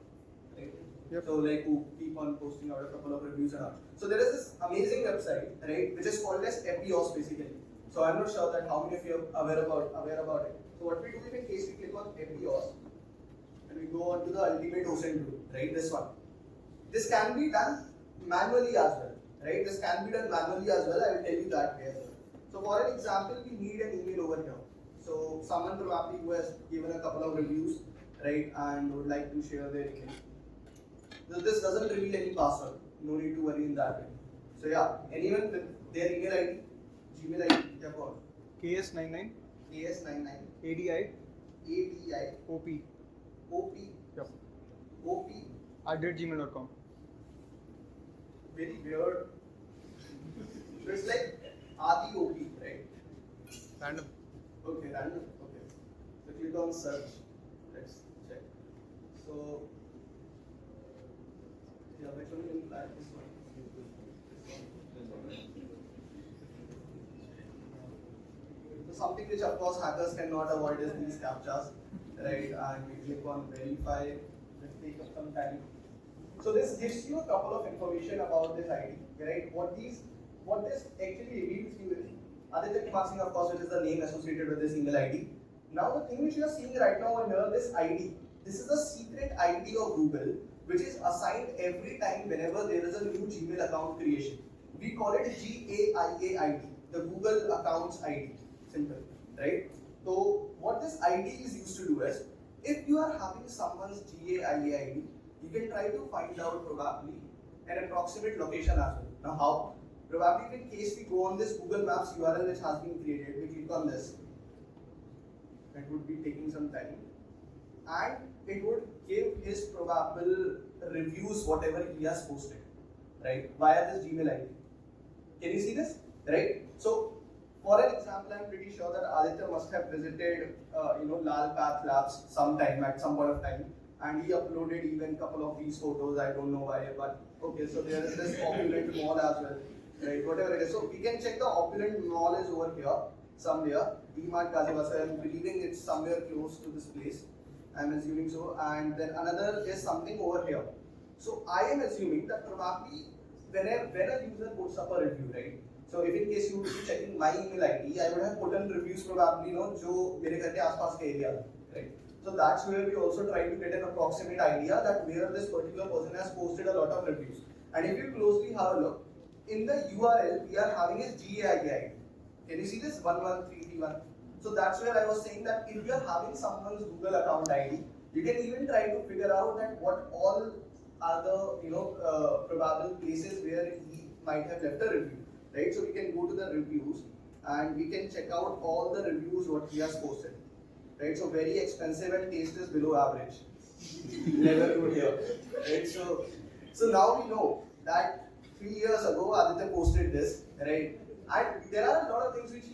right? Yep. So like who keep on posting out a couple of reviews and all. So there is this amazing website, right, which is called as Epios basically. So I'm not sure that how many of you are aware about it. So what we do in case we click on Epios, and we go on to the ultimate OSINT group, right? This one. This can be done manually as well, right? This can be done manually as well. I will tell you that way as well. So for an example, we need an email over here. So someone probably who has given a couple of reviews, right, and would like to share their email. So this doesn't reveal any password. No need to worry in that way. So yeah, anyone with their email ID, Gmail ID, क्या कौन? KS99 ADI OP yep. OP @gmail.com. Very weird. So it's like Adi OP, right? Random. Okay, random. Okay. So click on search. Let's check. So yeah, which one will flag this one? So something which of course hackers cannot avoid is these captchas, right? And we click on verify. Let's take up some time. So this gives you a couple of information about this ID, right? What this actually reveals to you is Aditya Kumar Singh, of course, which is the name associated with this email ID. Now the thing which you are seeing right now over here, this ID, this is a secret ID of Google, which is assigned every time whenever there is a new Gmail account creation. We call it GAIA ID, the Google Accounts ID. Simple, right? So what this ID is used to do is, if you are having someone's GAIA ID, you can try to find out probably an approximate location as well. Now how? Probably in case we go on this Google Maps URL which has been created, we click on this. It would be taking some time. And it would give his probable reviews, whatever he has posted, right? Via this Gmail ID. Can you see this? Right? So, for an example, I'm pretty sure that Aditya must have visited, Lal Path Labs sometime at some point of time. and he uploaded even couple of these photos. I don't know why, but okay. So there is this opulent mall as well, right? Whatever it is. So we can check the opulent mall is over here somewhere. D-Mart Kazivasa. I'm believing it's somewhere close to this place. I'm assuming so. And then another is something over here. So I am assuming that probably when a user puts up a review, right? So if in case you would be checking my email ID, I would have put in reviews probably, जो मेरे घर के आसपास के area, right? So that's where we also try to get an approximate idea that where this particular person has posted a lot of reviews. And if you closely have a look, in the URL we are having a GAID. Can you see this 11331? So that's where I was saying that if you are having someone's Google account ID, you can even try to figure out that what all are the probable places where he might have left a review, right? So we can go to the reviews and we can check out all the reviews what he has posted, right? So very expensive and taste is below average. Never good here, right? So now we know that 3 years ago Aditya posted this, right? And there are a lot of things which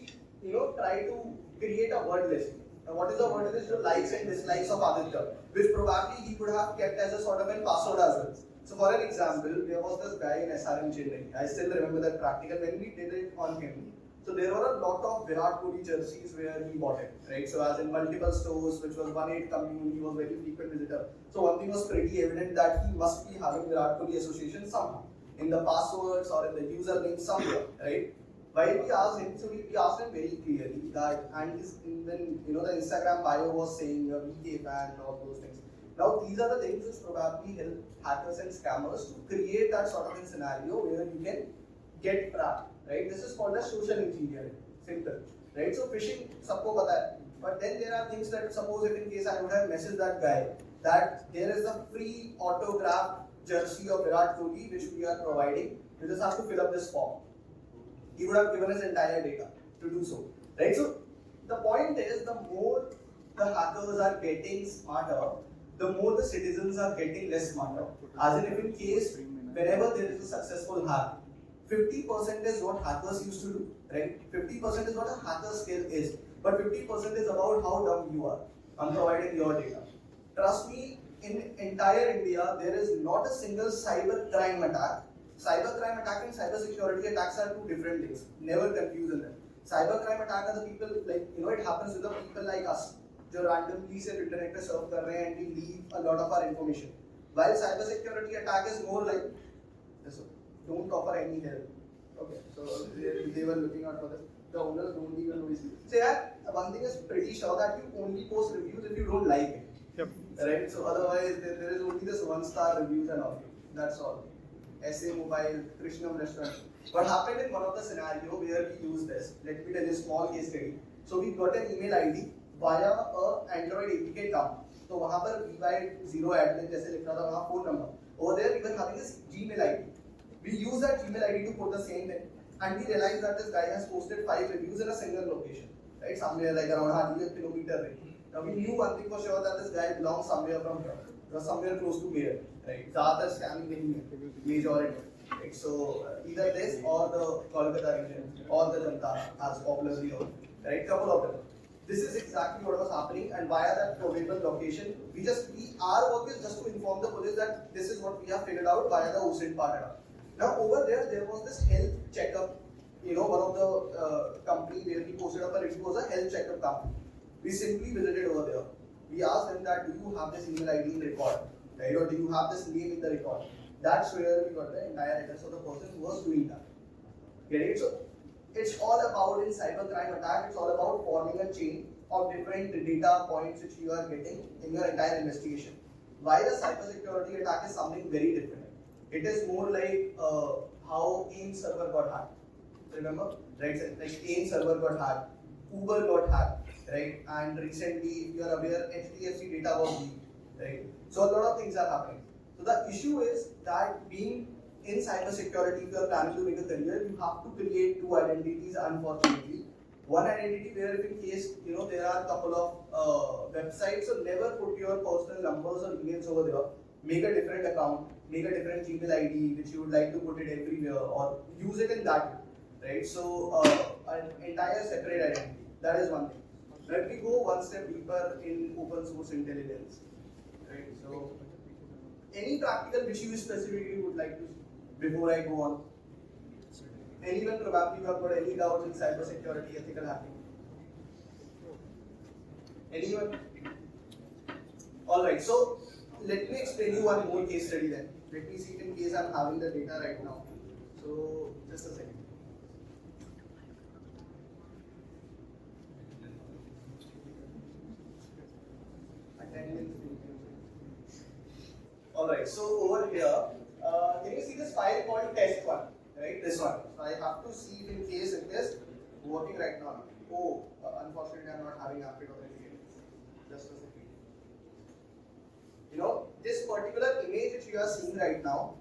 he try to create a word list. Now, what is the word list? The likes and dislikes of Aditya, which probably he could have kept as a sort of a password as well. So for an example, there was this guy in SRM Chennai. I still remember that practical when we did it on him. So there were a lot of Virat Kohli jerseys where he bought it, right? So as in multiple stores, which was 1/8 company, he was very frequent visitor. So one thing was pretty evident that he must be having Virat Kohli association somehow in the passwords or in the username somewhere, right? Why we asked him? So we asked him very clearly that, and then the Instagram bio was saying a VK fan and all those things. Now these are the things which probably help hackers and scammers to create that sort of a scenario where you can get trapped, right? This is called as social engineering. Simple, right? So phishing, sabko pata hai. But then there are things that suppose if in case I would have messaged that guy that there is a free autographed jersey of Virat Kohli which we are providing, you just have to fill up this form. He would have given his entire data to do so, right? So the point is, the more the hackers are getting smarter, the more the citizens are getting less smarter. As in, if in case whenever there is a successful hack, 50% is what hackers used to do, right? 50% is what a hacker skill is, but 50% is about how dumb you are on providing your data. Trust me, in entire India, there is not a single cyber crime attack. Cybercrime attack and cybersecurity attacks are two different things. Never confuse them. Cybercrime attack are the people it happens with the people like us, जो randomly से internet पे surf कर रहे हैं and we leave a lot of our information. While cybersecurity attack is more like this, don't offer any help. Okay, so they were looking out for this. The owners don't even know this. So yeah, one thing is pretty sure that you only post reviews if you don't like it. Yep. Right. So otherwise there is only this 1-star reviews and all. That's all. SA Mobile, Krishnam Restaurant. What happened in one of the scenario where we used this? Let me tell you a small case study. So we got an email ID via a Android APK dump. So वहाँ पर VY0admin जैसे लिखा था वहाँ phone number. Over there we were having this Gmail ID. We use that Gmail ID to put the same thing, and we realized that this guy has posted 5 reviews in a single location, right? Somewhere like around hardly a kilometer range. Now we knew one thing for sure that this guy belongs somewhere from here. Was somewhere close to here, right? ज़्यादातर scamming नहीं है, majority, right? So either this or the Kolkata region or the Janta, as popularly known, right? Couple of them. This is exactly what was happening, and via that probable location, our work is just to inform the police that this is what we have figured out via the OSINT part. Now over there was this health checkup. One of the company where we posted up a review was a health checkup company. We simply visited over there. We asked them that, do you have this email ID in record, right? Or do you have this name in the record? That's where we got the entire address of the person who was doing that. Getting it? So it's all about in cybercrime attack. It's all about forming a chain of different data points which you are getting in your entire investigation. While a cybersecurity attack is something very different. It is more like how AIM server got hacked. Remember, right? Like AIM server got hacked, Uber got hacked. Right, and recently, if you are aware, HDFC data was leaked, right? So a lot of things are happening. So the issue is that being in cybersecurity, if you are planning to make a career, you have to create 2 identities. Unfortunately, one identity where if in case there are a couple of websites, so never put your personal numbers or emails over there. Make a different account, make a different Gmail ID which you would like to put it everywhere, or use it in that way, right? So an entire separate identity. That is one thing. Let me go one step deeper in open source intelligence. right? So, any practical which you specifically would like to before I go on? Anyone probably who have got any doubts in cybersecurity, ethical hacking? Anyone? Alright, so let me explain you one more case study then. Let me see in case I'm having the data right now. So, just a second. Alright, so over here, can you see this file called test1? Right, this one. So I have to see in case it is working right now. Oh, unfortunately, I'm not having Rapid Authentication. Just a second. You know, this particular image which you are seeing right now,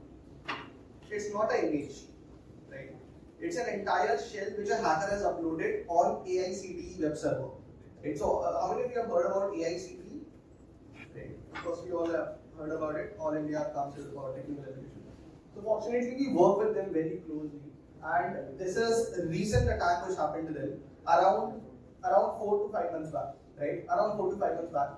it's not an image, right? It's an entire shell which a hacker has uploaded on AICTE web server. Right? So, how many of you have heard about AICTE? Right? Of course, we all have heard about it. All India Council for Technical Education. So fortunately, we work with them very closely, and this is a recent attack which happened to them around 4 to 5 months back, right? Around 4 to 5 months back,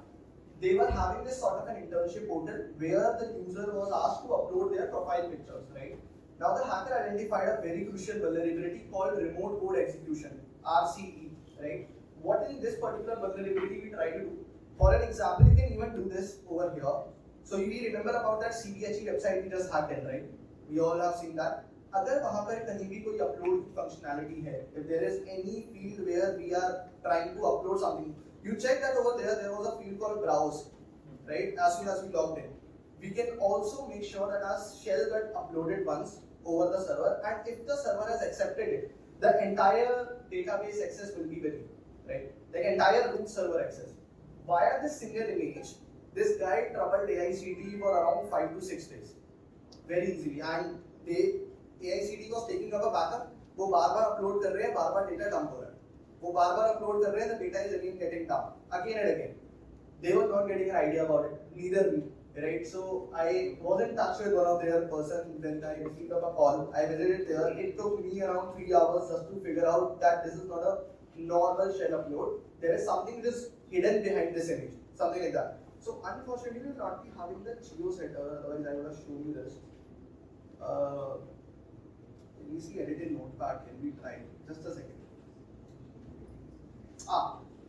they were having this sort of an internship portal where the user was asked to upload their profile pictures, right? Now the hacker identified a very crucial vulnerability called remote code execution (RCE), right? What in this particular vulnerability we try to do? For an example, you can even do this over here. So you remember about that CBHE website we just hacked in, right? We all have seen that. अगर वहाँ पर कहीं भी कोई upload functionality है, if there is any field where we are trying to upload something, you check that over there was a field called browse, right? As soon as we logged in, we can also make sure that our shell got uploaded once over the server, and if the server has accepted it, the entire database access will be with you, right? The entire root server access. Via this single image, this guy troubled AICTE for around 5 to 6 days. Very easily, and AICTE was taking up a backup. वो बार-बार upload कर रहे हैं, बार-बार data dump हो रहा है. वो बार-बार upload कर रहे हैं, the data is again getting dumped, again and again. They were not getting an idea about it, neither me, right? So I was in touch with one of their person. Then I received up a call. I visited there. It took me around 3 hours just to figure out that this is not a normal shell upload. There is something which is hidden behind this image, something like that. So unfortunately, we will not be having the geo setter. Otherwise, I would have shown you this. Can we see edited notepad? Can we try? Just a second.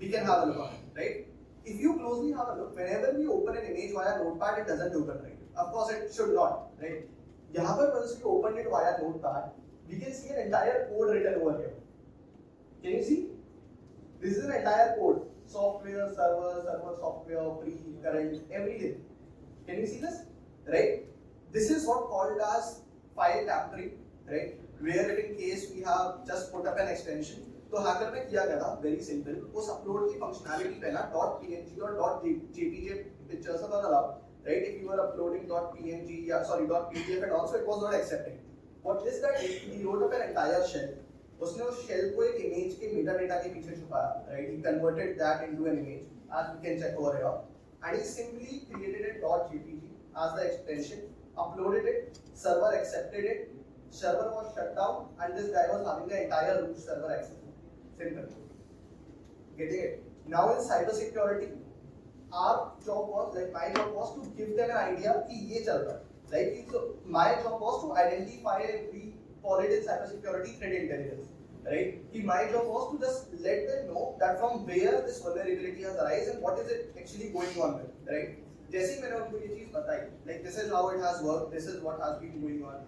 We can have a look on it, right? If you closely have a look, whenever we open an image via notepad, it doesn't open, right? Of course, it should not, right? यहाँ पर once we open it via notepad, we can see an entire code written over here. Can you see? This is an entire code. Software, server software, pre, current, everything. Can you see this? Right? This is what called as file capturing, right? Where in case we have just put up an extension, तो hacker ने किया क्या था? Very simple. उस upload की functionality पे ना .png और .jpg pictures are not allowed, right? If you were uploading .png, .pdf and also it was not accepting. What this guy did, he wrote up an entire shell. उसने उस shell को एक image के metadata के पीछे छुपाया, right? He converted that into an image, as we can check over here, and he simply created a .jpg as the extension, uploaded it, server accepted it, server was shut down, and this guy was having the entire root server access. Simple. Getting it? Now in cybersecurity, our job was, like my job was to give them an idea कि ये चल रहा है. Like so, my job was to identify, we call it in cybersecurity threat intelligence, right? My job was to just let them know that from where this vulnerability has arisen and what is it actually going on with, right? जैसे ही मैंने उनको ये चीज बताई, like this is how it has worked, this is what has been going on.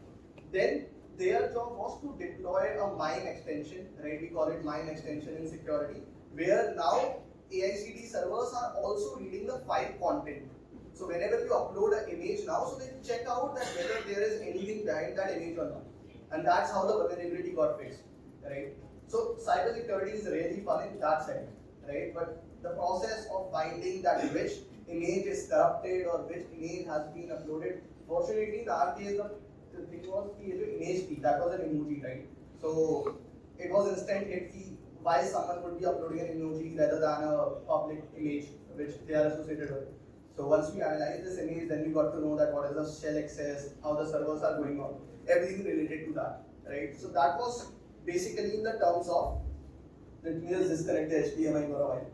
Then their job was to deploy a mine extension, right? We call it mine extension in security, where now AICTE servers are also reading the file content. So whenever you upload an image now, so they check out that whether there is anything behind that image or not. And that's how the vulnerability got fixed, right? So cybersecurity is really fun in that sense, right? But the process of finding that which image is corrupted or which image has been uploaded, fortunately in our case, the thing was the image key, that was an emoji, right? So it was instant hit key why someone would be uploading an emoji rather than a public image which they are associated with. So once we analyzed this image, then we got to know that what is the shell access, how the servers are going on, everything related to that, right? So that was basically in the terms of, let me just disconnect the HDMI for a while.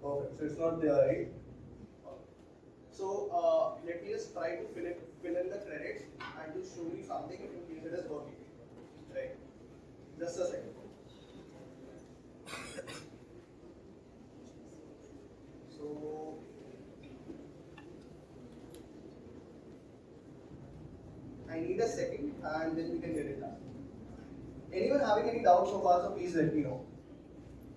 Perfect. So it's not there, right? So let me just try to fill in the credits and to show you something in case it is working. Right? Just a second. So I need a second and then we can get it done. Anyone having any doubts so far, so please let me know.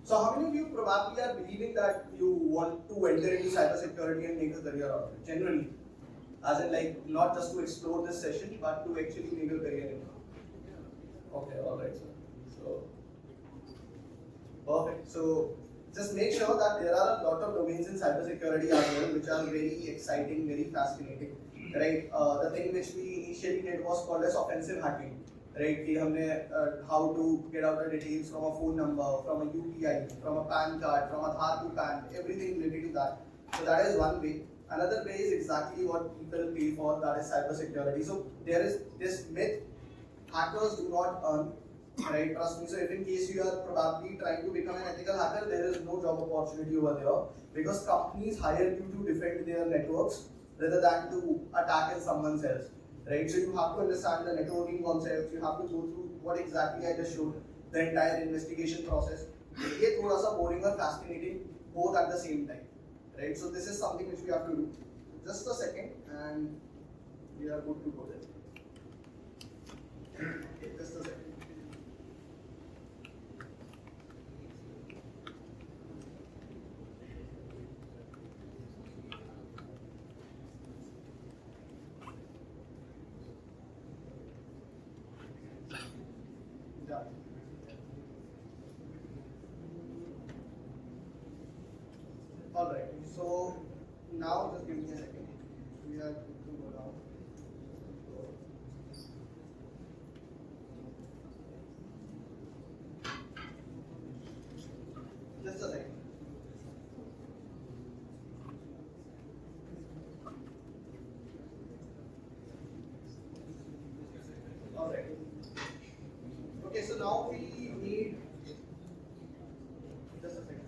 So how many of you probably are believing that you want to enter into cybersecurity and make a career out of it? Generally. As in like not just to explore this session, but to actually make a career in it. Okay, alright sir. So perfect. So just make sure that there are a lot of domains in cybersecurity as well which are very exciting, very fascinating. Right? The thing which we initially did was called as offensive hacking. Right? कि हमने how to get out the details from a phone number, from a UPI, from a PAN card, from Aadhaar to PAN, everything related to that. So that is one way. Another way is exactly what people pay for, that is cybersecurity. So there is this myth, hackers do not earn, right? Trust me. So if in case you are probably trying to become an ethical hacker, there is no job opportunity over there because companies hire you to defend their networks rather than to attack in someone else. Right, so you have to understand the networking concepts. You have to go through what exactly I just showed, the entire investigation process. ये थोड़ा सा boring और fascinating both at the same time, right? So this is something which we have to do. Just a second, and we are good to go there. Okay, just a second. Alright, so now just give me a second. We are good to go now. Just a second. Alright. Okay, so now we need just a second.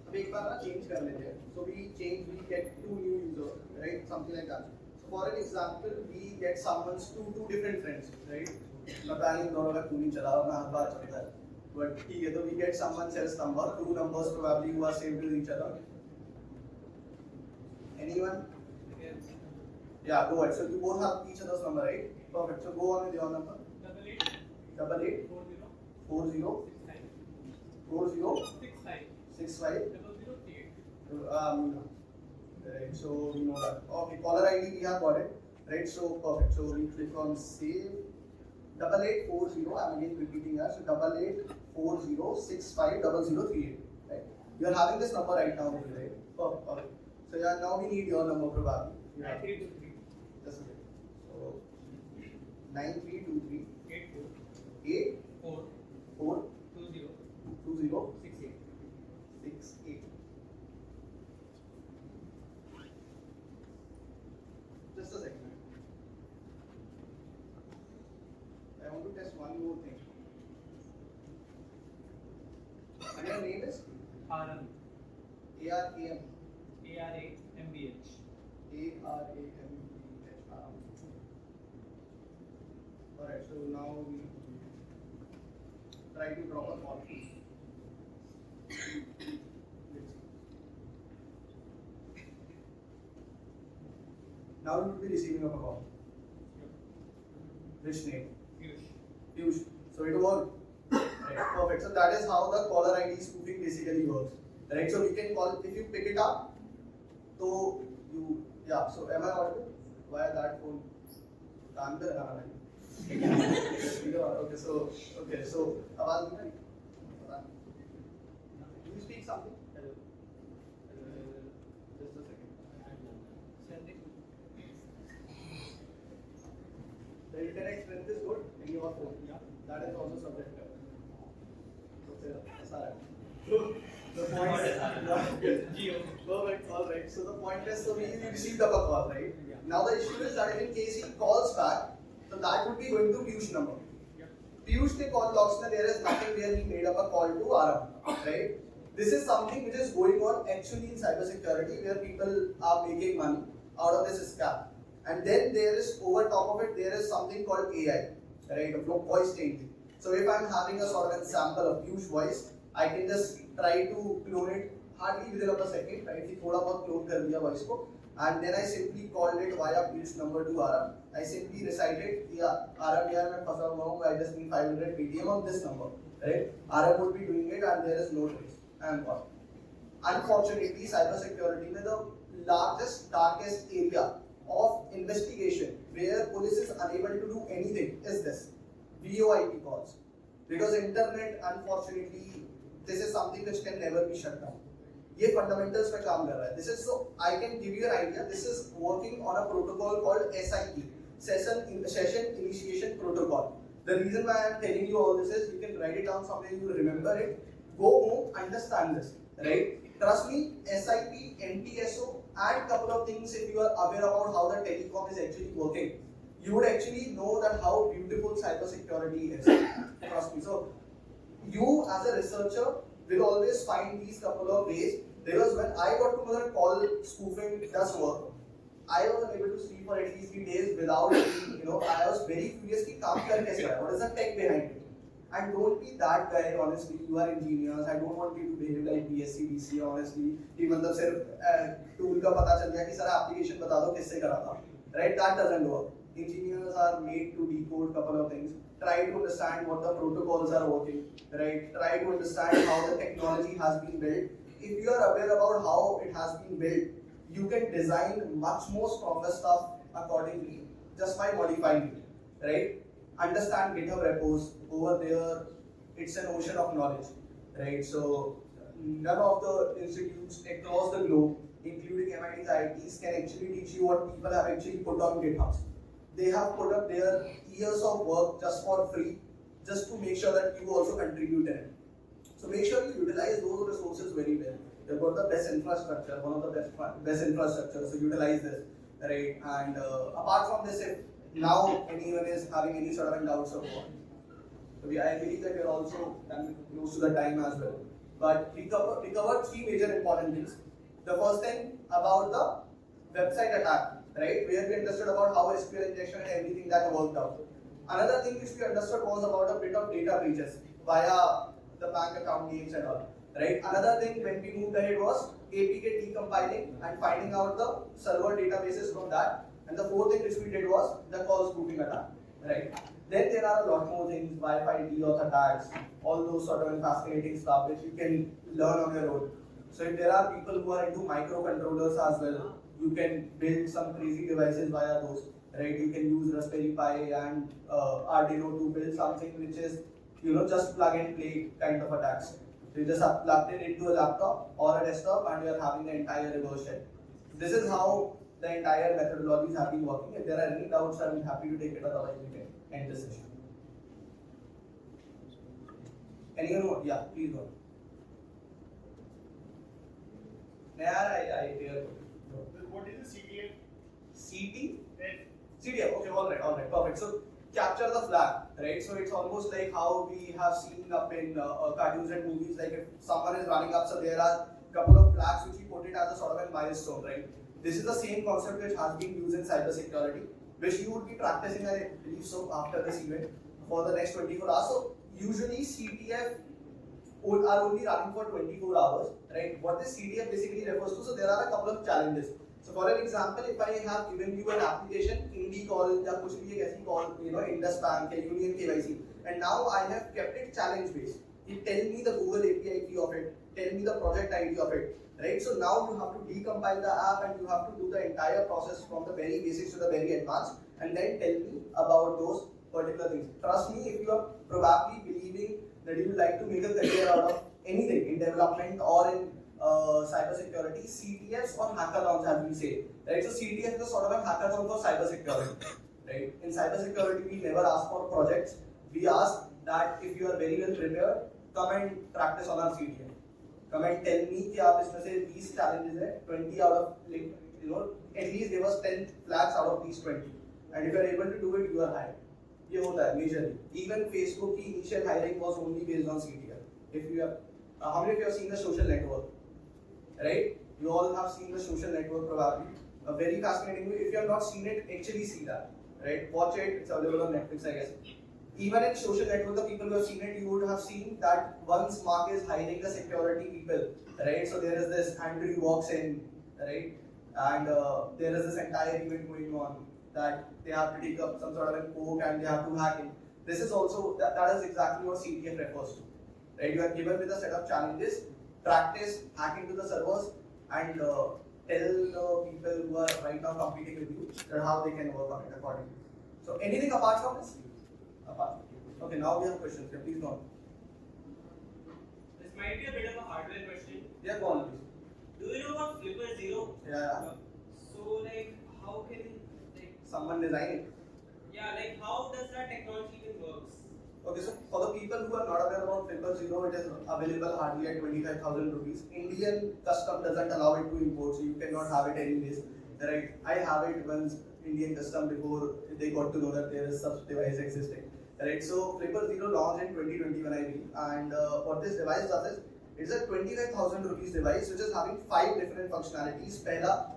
अब एक बार ना change कर लेते हैं. So we get 2 new users, right? Something like that. So for an example, we get someone's two different friends, right? पता नहीं दोनों का क्यों नहीं चला, मैं हर बार चलता है. But ठीक है, तो we get someone's else number, 2 numbers probably who are saved with each other. Anyone? Yeah, go ahead. So you both have each other's number, right? Perfect. So go on with your number. 88 40 65. Right, so we know that. Okay, caller ID we have got it. Right, so perfect. So we click on save. 8840. I'm again repeating that. So 8840650038. Right. You are having this number right now, right? Perfect. Perfect. So yeah, now we need your number probably. 9323 Just a minute. So 9323 84 4 20 20 68. 68. Just a second. I want to test one more thing. And your name is Aram ARAM. ARAMBH. Alright, so now we try to drop a call. Now you will be receiving a call. Which name? Piyush. So it worked. Right, perfect. So that is how the caller ID spoofing basically works. Right. So we can call if you pick it up. So you So am I audible via that phone? Okay. So आवाज नहीं आ रही? Do you speak something? Just a second. The internet strength is good in your phone. Yeah. That is also subjective. Okay, SRM. So the point is, perfect. All right. So the point is, so we received up a call, right? Yeah. Now the issue is that if in case he calls back, so that would be going to Piyush number. Yeah. Piyush ne call logs na, there is nothing where he made up a call to Aram, right? this is something which is going on actually in cybersecurity, where people are making money out of this scam. And then there is, over top of it, there is something called AI, right? Voice changing. So if I'm having a sort of a sample of huge voice, I can just try to clone it hardly within a second, right? कि थोड़ा बहुत clone कर दिया voice को, and then I simply called it via page number to Aram. I simply recited, yeah, Aram यार मैं फंसा हुआ हूँ, I just need 500 PTM on this number, right? Aram would be doing it, and there is no trace. I am gone. Unfortunately, cybersecurity में the largest, darkest area of investigation where police is unable to do anything is this VoIP calls, because internet, unfortunately, this is something which can never be shut down. ये fundamentals पे काम कर रहा है. This is, so I can give you an idea. This is working on a protocol called SIP, Session Initiation Protocol. The reason why I am telling you all this is you can write it down somewhere, you will remember it. Go home, understand this, right? Trust me, SIP, NTSO, and couple of things, if you are aware about how the telecom is actually working, you would actually know that how beautiful cybersecurity is. Trust me. So, you as a researcher will always find these couple of ways, because when I got to know that call spoofing does work, I was able to sleep for at least 3 days without, I was very curious कि काम कर कैसे रहा है, what is the tech behind it. And don't be that guy, honestly, you are engineers, I don't want you to behave like BSc, BC, honestly, कि मतलब सिर्फ tool का पता चल गया कि सारा application बता दो किससे करा था, right? That doesn't work. Engineers are made to decode couple of things, try to understand what the protocols are working, right? Try to understand how the technology has been built. If you are aware about how it has been built, you can design much more stronger stuff accordingly just by modifying it, right? Understand GitHub repos. Over there, it's an ocean of knowledge, right? So none of the institutes across the globe, including MIT's, IITs, can actually teach you what people have actually put on GitHubs. They have put up their years of work just for free, just to make sure that you also contribute in it. So make sure you utilize those resources very well. They've got the best infrastructure, one of the best infrastructure, so utilize this, right? And apart from this, if now anyone is having any sort of doubts or what, so I believe that we're also close to the time as well. But we covered 3 major important things. The first thing about the website attack, right? Where we understood about how SQL injection and everything that worked out. Another thing which we understood was about a bit of data breaches via the bank account names and all, right? Another thing when we moved ahead was APK decompiling and finding out the server databases from that. And the 4th thing which we did was the call spoofing attack, right? Then there are a lot more things, Wi-Fi DDoS attacks, all those sort of fascinating stuff which you can learn on your own. So if there are people who are into microcontrollers as well, you can build some crazy devices via those, right? You can use Raspberry Pi and Arduino to build something which is, just plug and play kind of attacks. So you just have plugged it into a laptop or a desktop and you are having the entire reverse shell. This is how the entire methodologies have been working. If there are any doubts, I'm happy to take it, otherwise we can end the session. Anyone want? Yeah, please go. I hear. What is the CTF? CTF, okay, alright, perfect. So capture the flag, right? So it's almost like how we have seen up in cartoons and movies, like if someone is running up, so there are a couple of flags which we put it as a sort of a milestone, right? This is the same concept which has been used in cybersecurity, which you would be practicing, I believe so, after this event for the next 24 hours. So usually CTF are only running for 24 hours, right? What this CTF basically refers to, so there are a couple of challenges. So for an example, if I have given you an application, Indie call, या कुछ भी एक ऐसी call, Indus Bank, Union KYC, and now I have kept it challenge based. You tell me the Google API key of it, tell me the project ID of it, right? So now you have to decompile the app and you have to do the entire process from the very basics to the very advanced, and then tell me about those particular things. Trust me, if you are probably believing that you would like to make a career out of anything in development or in cybersecurity, CTFs or hackathons, as we say, right? So CTF is a sort of a hackathon for cybersecurity, right? In cybersecurity, we never ask for projects. We ask that if you are very well prepared, come and practice on our CTF. Come and tell me कि आप इसमें से 20 challenges हैं, 20 out of, at least there was 10 flags out of these 20. And if you are able to do it, you are hired. ये होता है majorly. Even Facebook की initial hiring was only based on CTF. If you have How many of you have seen The Social Network? Right? You all have seen The Social Network probably. A very fascinating movie. If you have not seen it, actually see that. Right? Watch it. It's available on Netflix, I guess. Even in Social Network, the people who have seen it, you would have seen that once Mark is hiding the security people, right? So there is this Andrew walks in, right? And there is this entire event going on that they have to take up some sort of a coke and they have to hack it. This is also, that is exactly what CTF refers to, right? You are given with a set of challenges, practice, hack into the servers, and tell the people who are right now competing with you that how they can work on it accordingly. So anything apart from this? Apart. Okay, now we have questions. Yeah, please go on. This might be a bit of a hardware question. Yeah, go on, please. Do you know about Flipper Zero? Yeah. So, like, how can, like, Someone design it. yeah, like, how does that technology even works? Okay, so for the people who are not aware about Flipper Zero, it is available hardly at 25,000 rupees. Indian custom doesn't allow it to import, so you cannot have it anyways. Right? I have it once Indian custom before they got to know that there is such device existing. Right? So Flipper Zero launched in 2021, I believe, and what this device does is it's a 25,000 rupees device which is having 5 different functionalities. Pehla,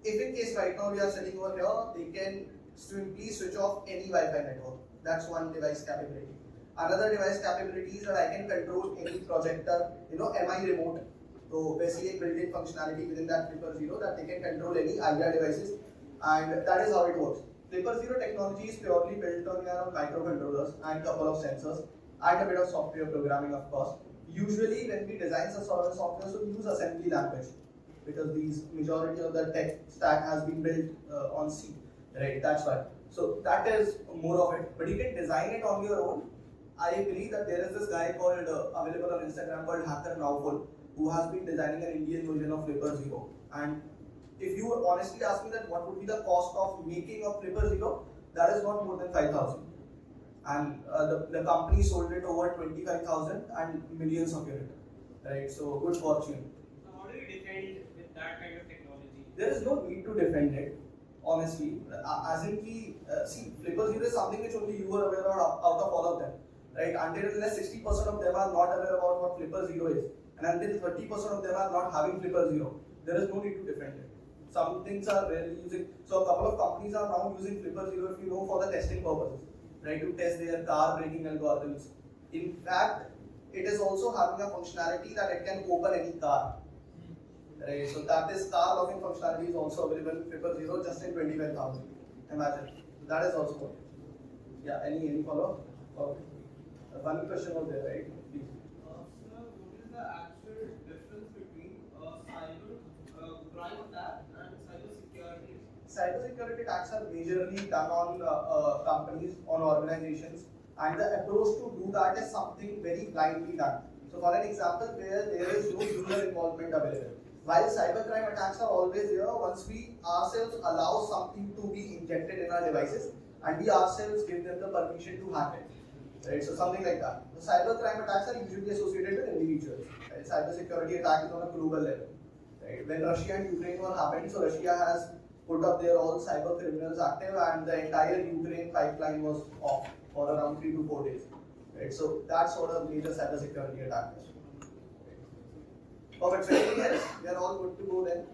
if in case right now we are sitting over here, they can simply switch off any Wi-Fi network. That's one device capability. Another device capability is that I can control any projector, MI remote. So basically built-in functionality within that Flipper Zero that they can control any IR devices, and that is how it works. Flipper Zero technology is purely built on your microcontrollers and couple of sensors and a bit of software programming, of course. Usually when we design some sort of software, so we use assembly language because these majority of the tech stack has been built on C, right? That's why. So that is more of it. But you can design it on your own. I believe that there is this guy called available on Instagram called Hacker Nowful, who has been designing an Indian version of Flipper Zero. And if you honestly ask me that what would be the cost of making a Flipper Zero, that is not more than 5,000. And the company sold it over 25,000 and millions of units. Right? So good fortune. So, how do you defend with that kind of technology? There is no need to defend it, honestly. As in, see, Flipper Zero is something which only you are aware of out of all of them. Right? Until unless 60% of them are not aware about what Flipper Zero is, and until 30% of them are not having Flipper Zero, there is no need to defend it. Some things are rarely using. So a couple of companies are now using Flipper Zero, if you know, for the testing purposes, right? To test their car braking algorithms. In fact, it is also having a functionality that it can open any car. Right? So that is car locking functionality is also available in Flipper Zero just in 25,000. Imagine. So that is also good. Yeah. Any follow-up? Okay. One question was there, right? Please. Sir, what is the actual difference between cyber crime attack and cyber security? Cybersecurity attacks are majorly done on companies, on organizations, and the approach to do that is something very blindly done. So, for an example, where there is no user involvement available. While cybercrime attacks are always there, once we ourselves allow something to be injected in our devices, and we ourselves give them the permission to hack it. Right, so something like that. The cybercrime attacks are usually associated with individuals. Right? Cybersecurity attack is on a global level. Right? When Russia and Ukraine were happening, so Russia has put up their all cyber criminals active, and the entire Ukraine pipeline was off for around 3 to 4 days. Right? So that sort of major cybersecurity attack. Perfect. So anything else? We are all good to go then.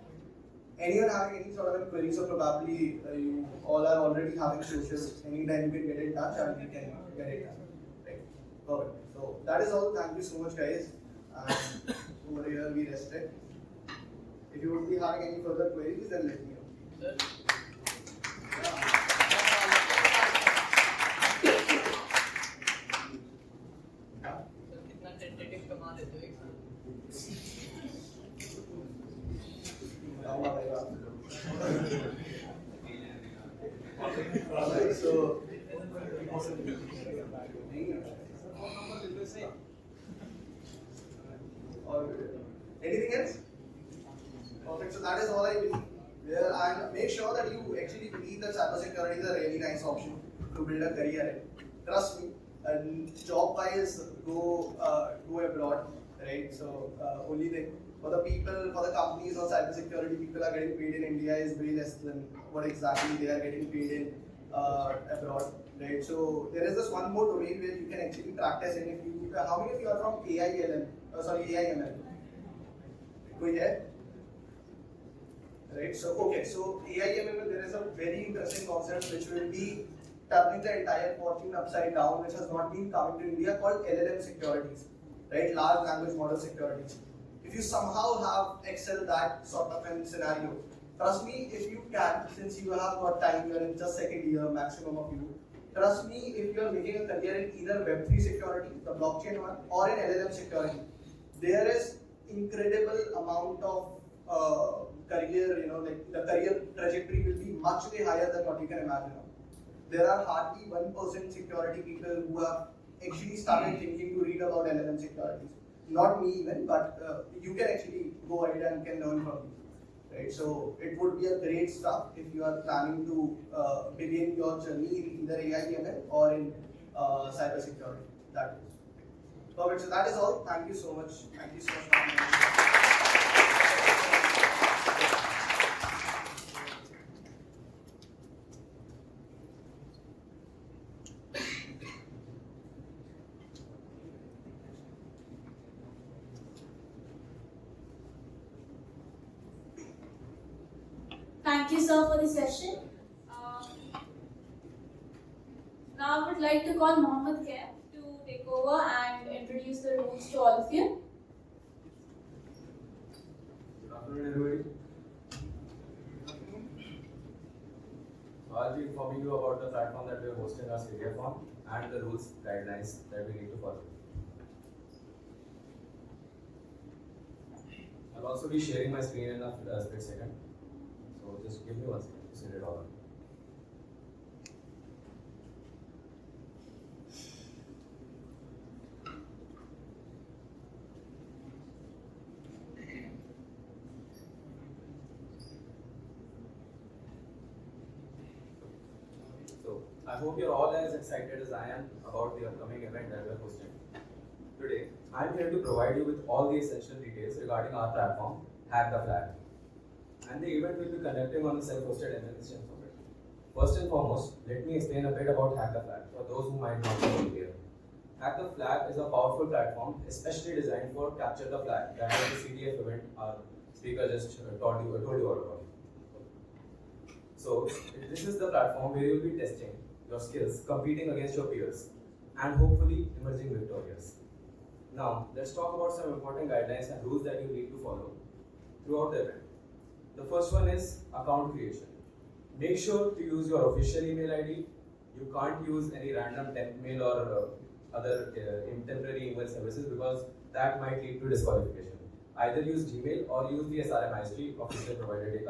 Anyone having any sort of queries, so probably you all are already having socials. Anytime you can get in touch and we can get it done. Right. Perfect. So that is all. Thank you so much, guys. And over here we rested. If you would be having any further queries, then let me know. Alright, so anything else? Perfect. So that is all I believe. And make sure that you actually believe that cybersecurity is a really nice option to build a career in. Trust me. And job-wise, go abroad, right? So only thing for the people, for the companies on cybersecurity, people are getting paid in India is way less than what exactly they are getting paid in abroad. right? So there is this one more domain where you can actually practice in. If you, how many of you are from AILM? AIML. Go ahead. Right. So okay. So AIML, there is a very interesting concept which will be turning the entire fortune upside down, which has not been coming to India, called LLM securities, right? Large language model securities. If you somehow have excelled that sort of an scenario, trust me, if you can, since you have got time, you are in just second year, maximum of you. Trust me, if you are making a career in either Web3 security, the blockchain one, or in LLM security, there is incredible amount of career, like the career trajectory will be much way higher than what you can imagine. There are hardly 1% security people who have actually started thinking to read about LLM securities. Not me even, but you can actually go ahead and can learn from me. Right? So it would be a great stuff if you are planning to begin your journey in either AI/ML or in cybersecurity. That is perfect. So that is all. Thank you so much. Thank you so much. Thank you, sir, for the session. Now I would like to call Mohammed Kaif to take over and introduce the rules to all of you. Good afternoon, everybody. So I'll be informing you about the platform that we are hosting our CDF on and the rules, guidelines that we need to follow. I'll also be sharing my screen in a split second. So just give me 1 second to set it all up. So I hope you're all as excited as I am about the upcoming event that we are hosting. Today, I'm here to provide you with all the essential details regarding our platform, Hack the Flag. And the event will be conducting on the self-hosted ML instance of it. First and foremost, let me explain a bit about Hack the Flag for those who might not be familiar. Hack the Flag is a powerful platform especially designed for Capture the Flag, that is the CDF event our speaker just told you all about. So this is the platform where you'll be testing your skills, competing against your peers, and hopefully emerging victorious. Now, let's talk about some important guidelines and rules that you need to follow throughout the event. The first one is account creation. Make sure to use your official email ID. You can't use any random temp mail or other temporary email services because that might lead to disqualification. Either use Gmail or use the SRM ISG official provided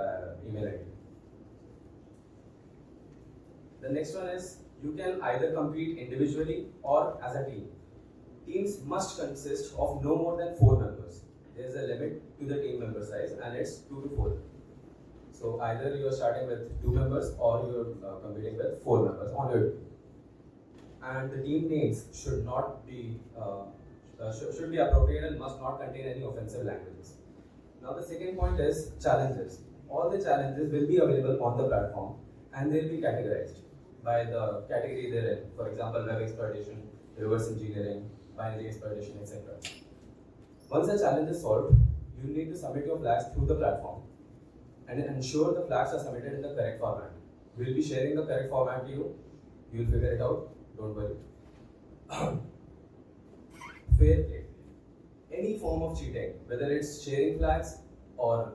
email ID. The next one is you can either compete individually or as a team. Teams must consist of no more than 4 members. There is a limit to the team member size and it's 2 to 4. So either you are starting with 2 members or you are competing with 4 members on your team. And the team names should not be should be appropriate and must not contain any offensive languages. Now the second point is challenges. All the challenges will be available on the platform and they'll be categorized by the category they're in. For example, web exploitation, reverse engineering, binary exploitation, etc. Once the challenge is solved, you need to submit your flags through the platform and ensure the flags are submitted in the correct format. We'll be sharing the correct format to you. You'll figure it out. Don't worry. Fair play. Any form of cheating, whether it's sharing flags or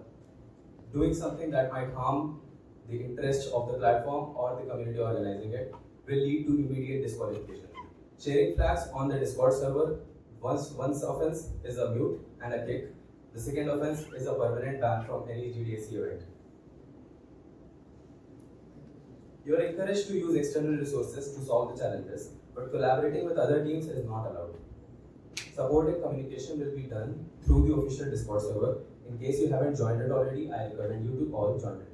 doing something that might harm the interest of the platform or the community organizing it, will lead to immediate disqualification. Sharing flags on the Discord server, once offense is a mute and a kick. The second offense is a permanent ban from any GDSC event. You are encouraged to use external resources to solve the challenges, but collaborating with other teams is not allowed. Support and communication will be done through the official Discord server. In case you haven't joined it already, I recommend you to all join it.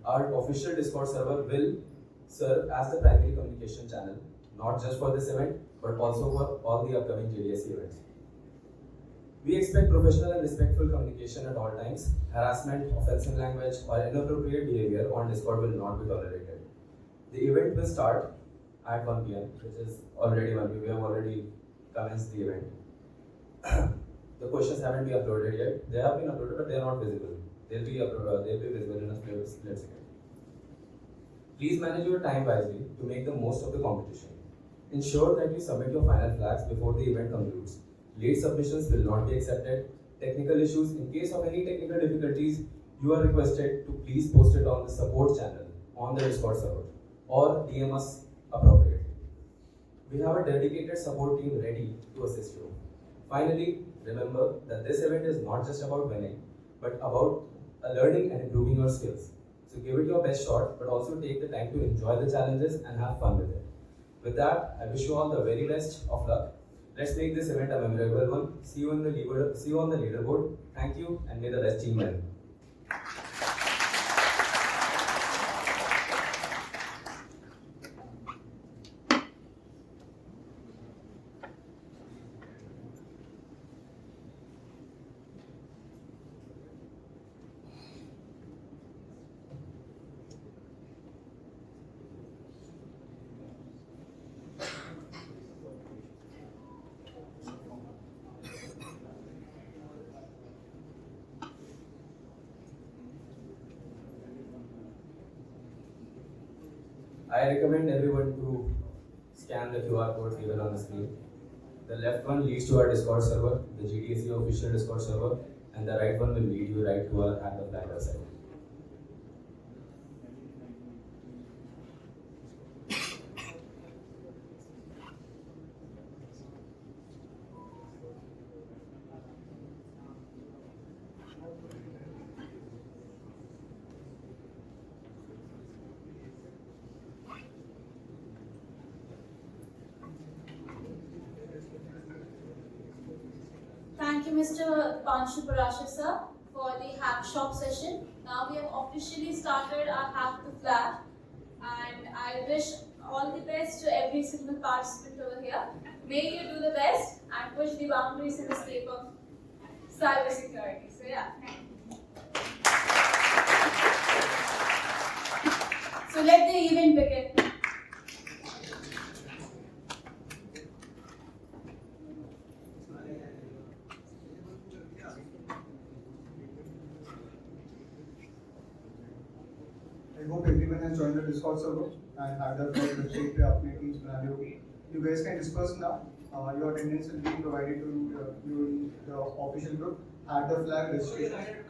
Our official Discord server will serve as the primary communication channel, not just for this event, but also for all the upcoming GDSC events. We expect professional and respectful communication at all times. Harassment, offensive language, or inappropriate behavior on Discord will not be tolerated. The event will start at 1 p.m., which is already 1 p.m. We have already commenced the event. The questions haven't been uploaded yet. They have been uploaded, but they are not visible. They'll be visible in a split second. Please manage your time wisely to make the most of the competition. Ensure that you submit your final flags before the event concludes. Late submissions will not be accepted. Technical issues, in case of any technical difficulties, you are requested to please post it on the support channel on the Discord server or DM us appropriately. We have a dedicated support team ready to assist you. Finally, remember that this event is not just about winning, but about learning and improving your skills. So give it your best shot, but also take the time to enjoy the challenges and have fun with it. With that, I wish you all the very best of luck. Let's make this event a memorable one. See you on the leaderboard. Thank you, and may the best team win. I recommend everyone to scan the QR code given on the screen. The left one leads to our Discord server, the GDSE official Discord server, and the right one will lead you right to our Hack the Flag website. Thank you, Mr. Dipanshu Parashar, sir, for the HackShop session. Now we have officially started our Hack the Flag, and I wish all the best to every single participant over here. May you do the best and push the boundaries in the scape of cybersecurity. So yeah. So let the event begin. I hope everyone has joined the Discord server and had their website पे अपने teams बना ली होगी. You guys can disperse now. Your attendance will be provided to you in the official group. Add the flag registration.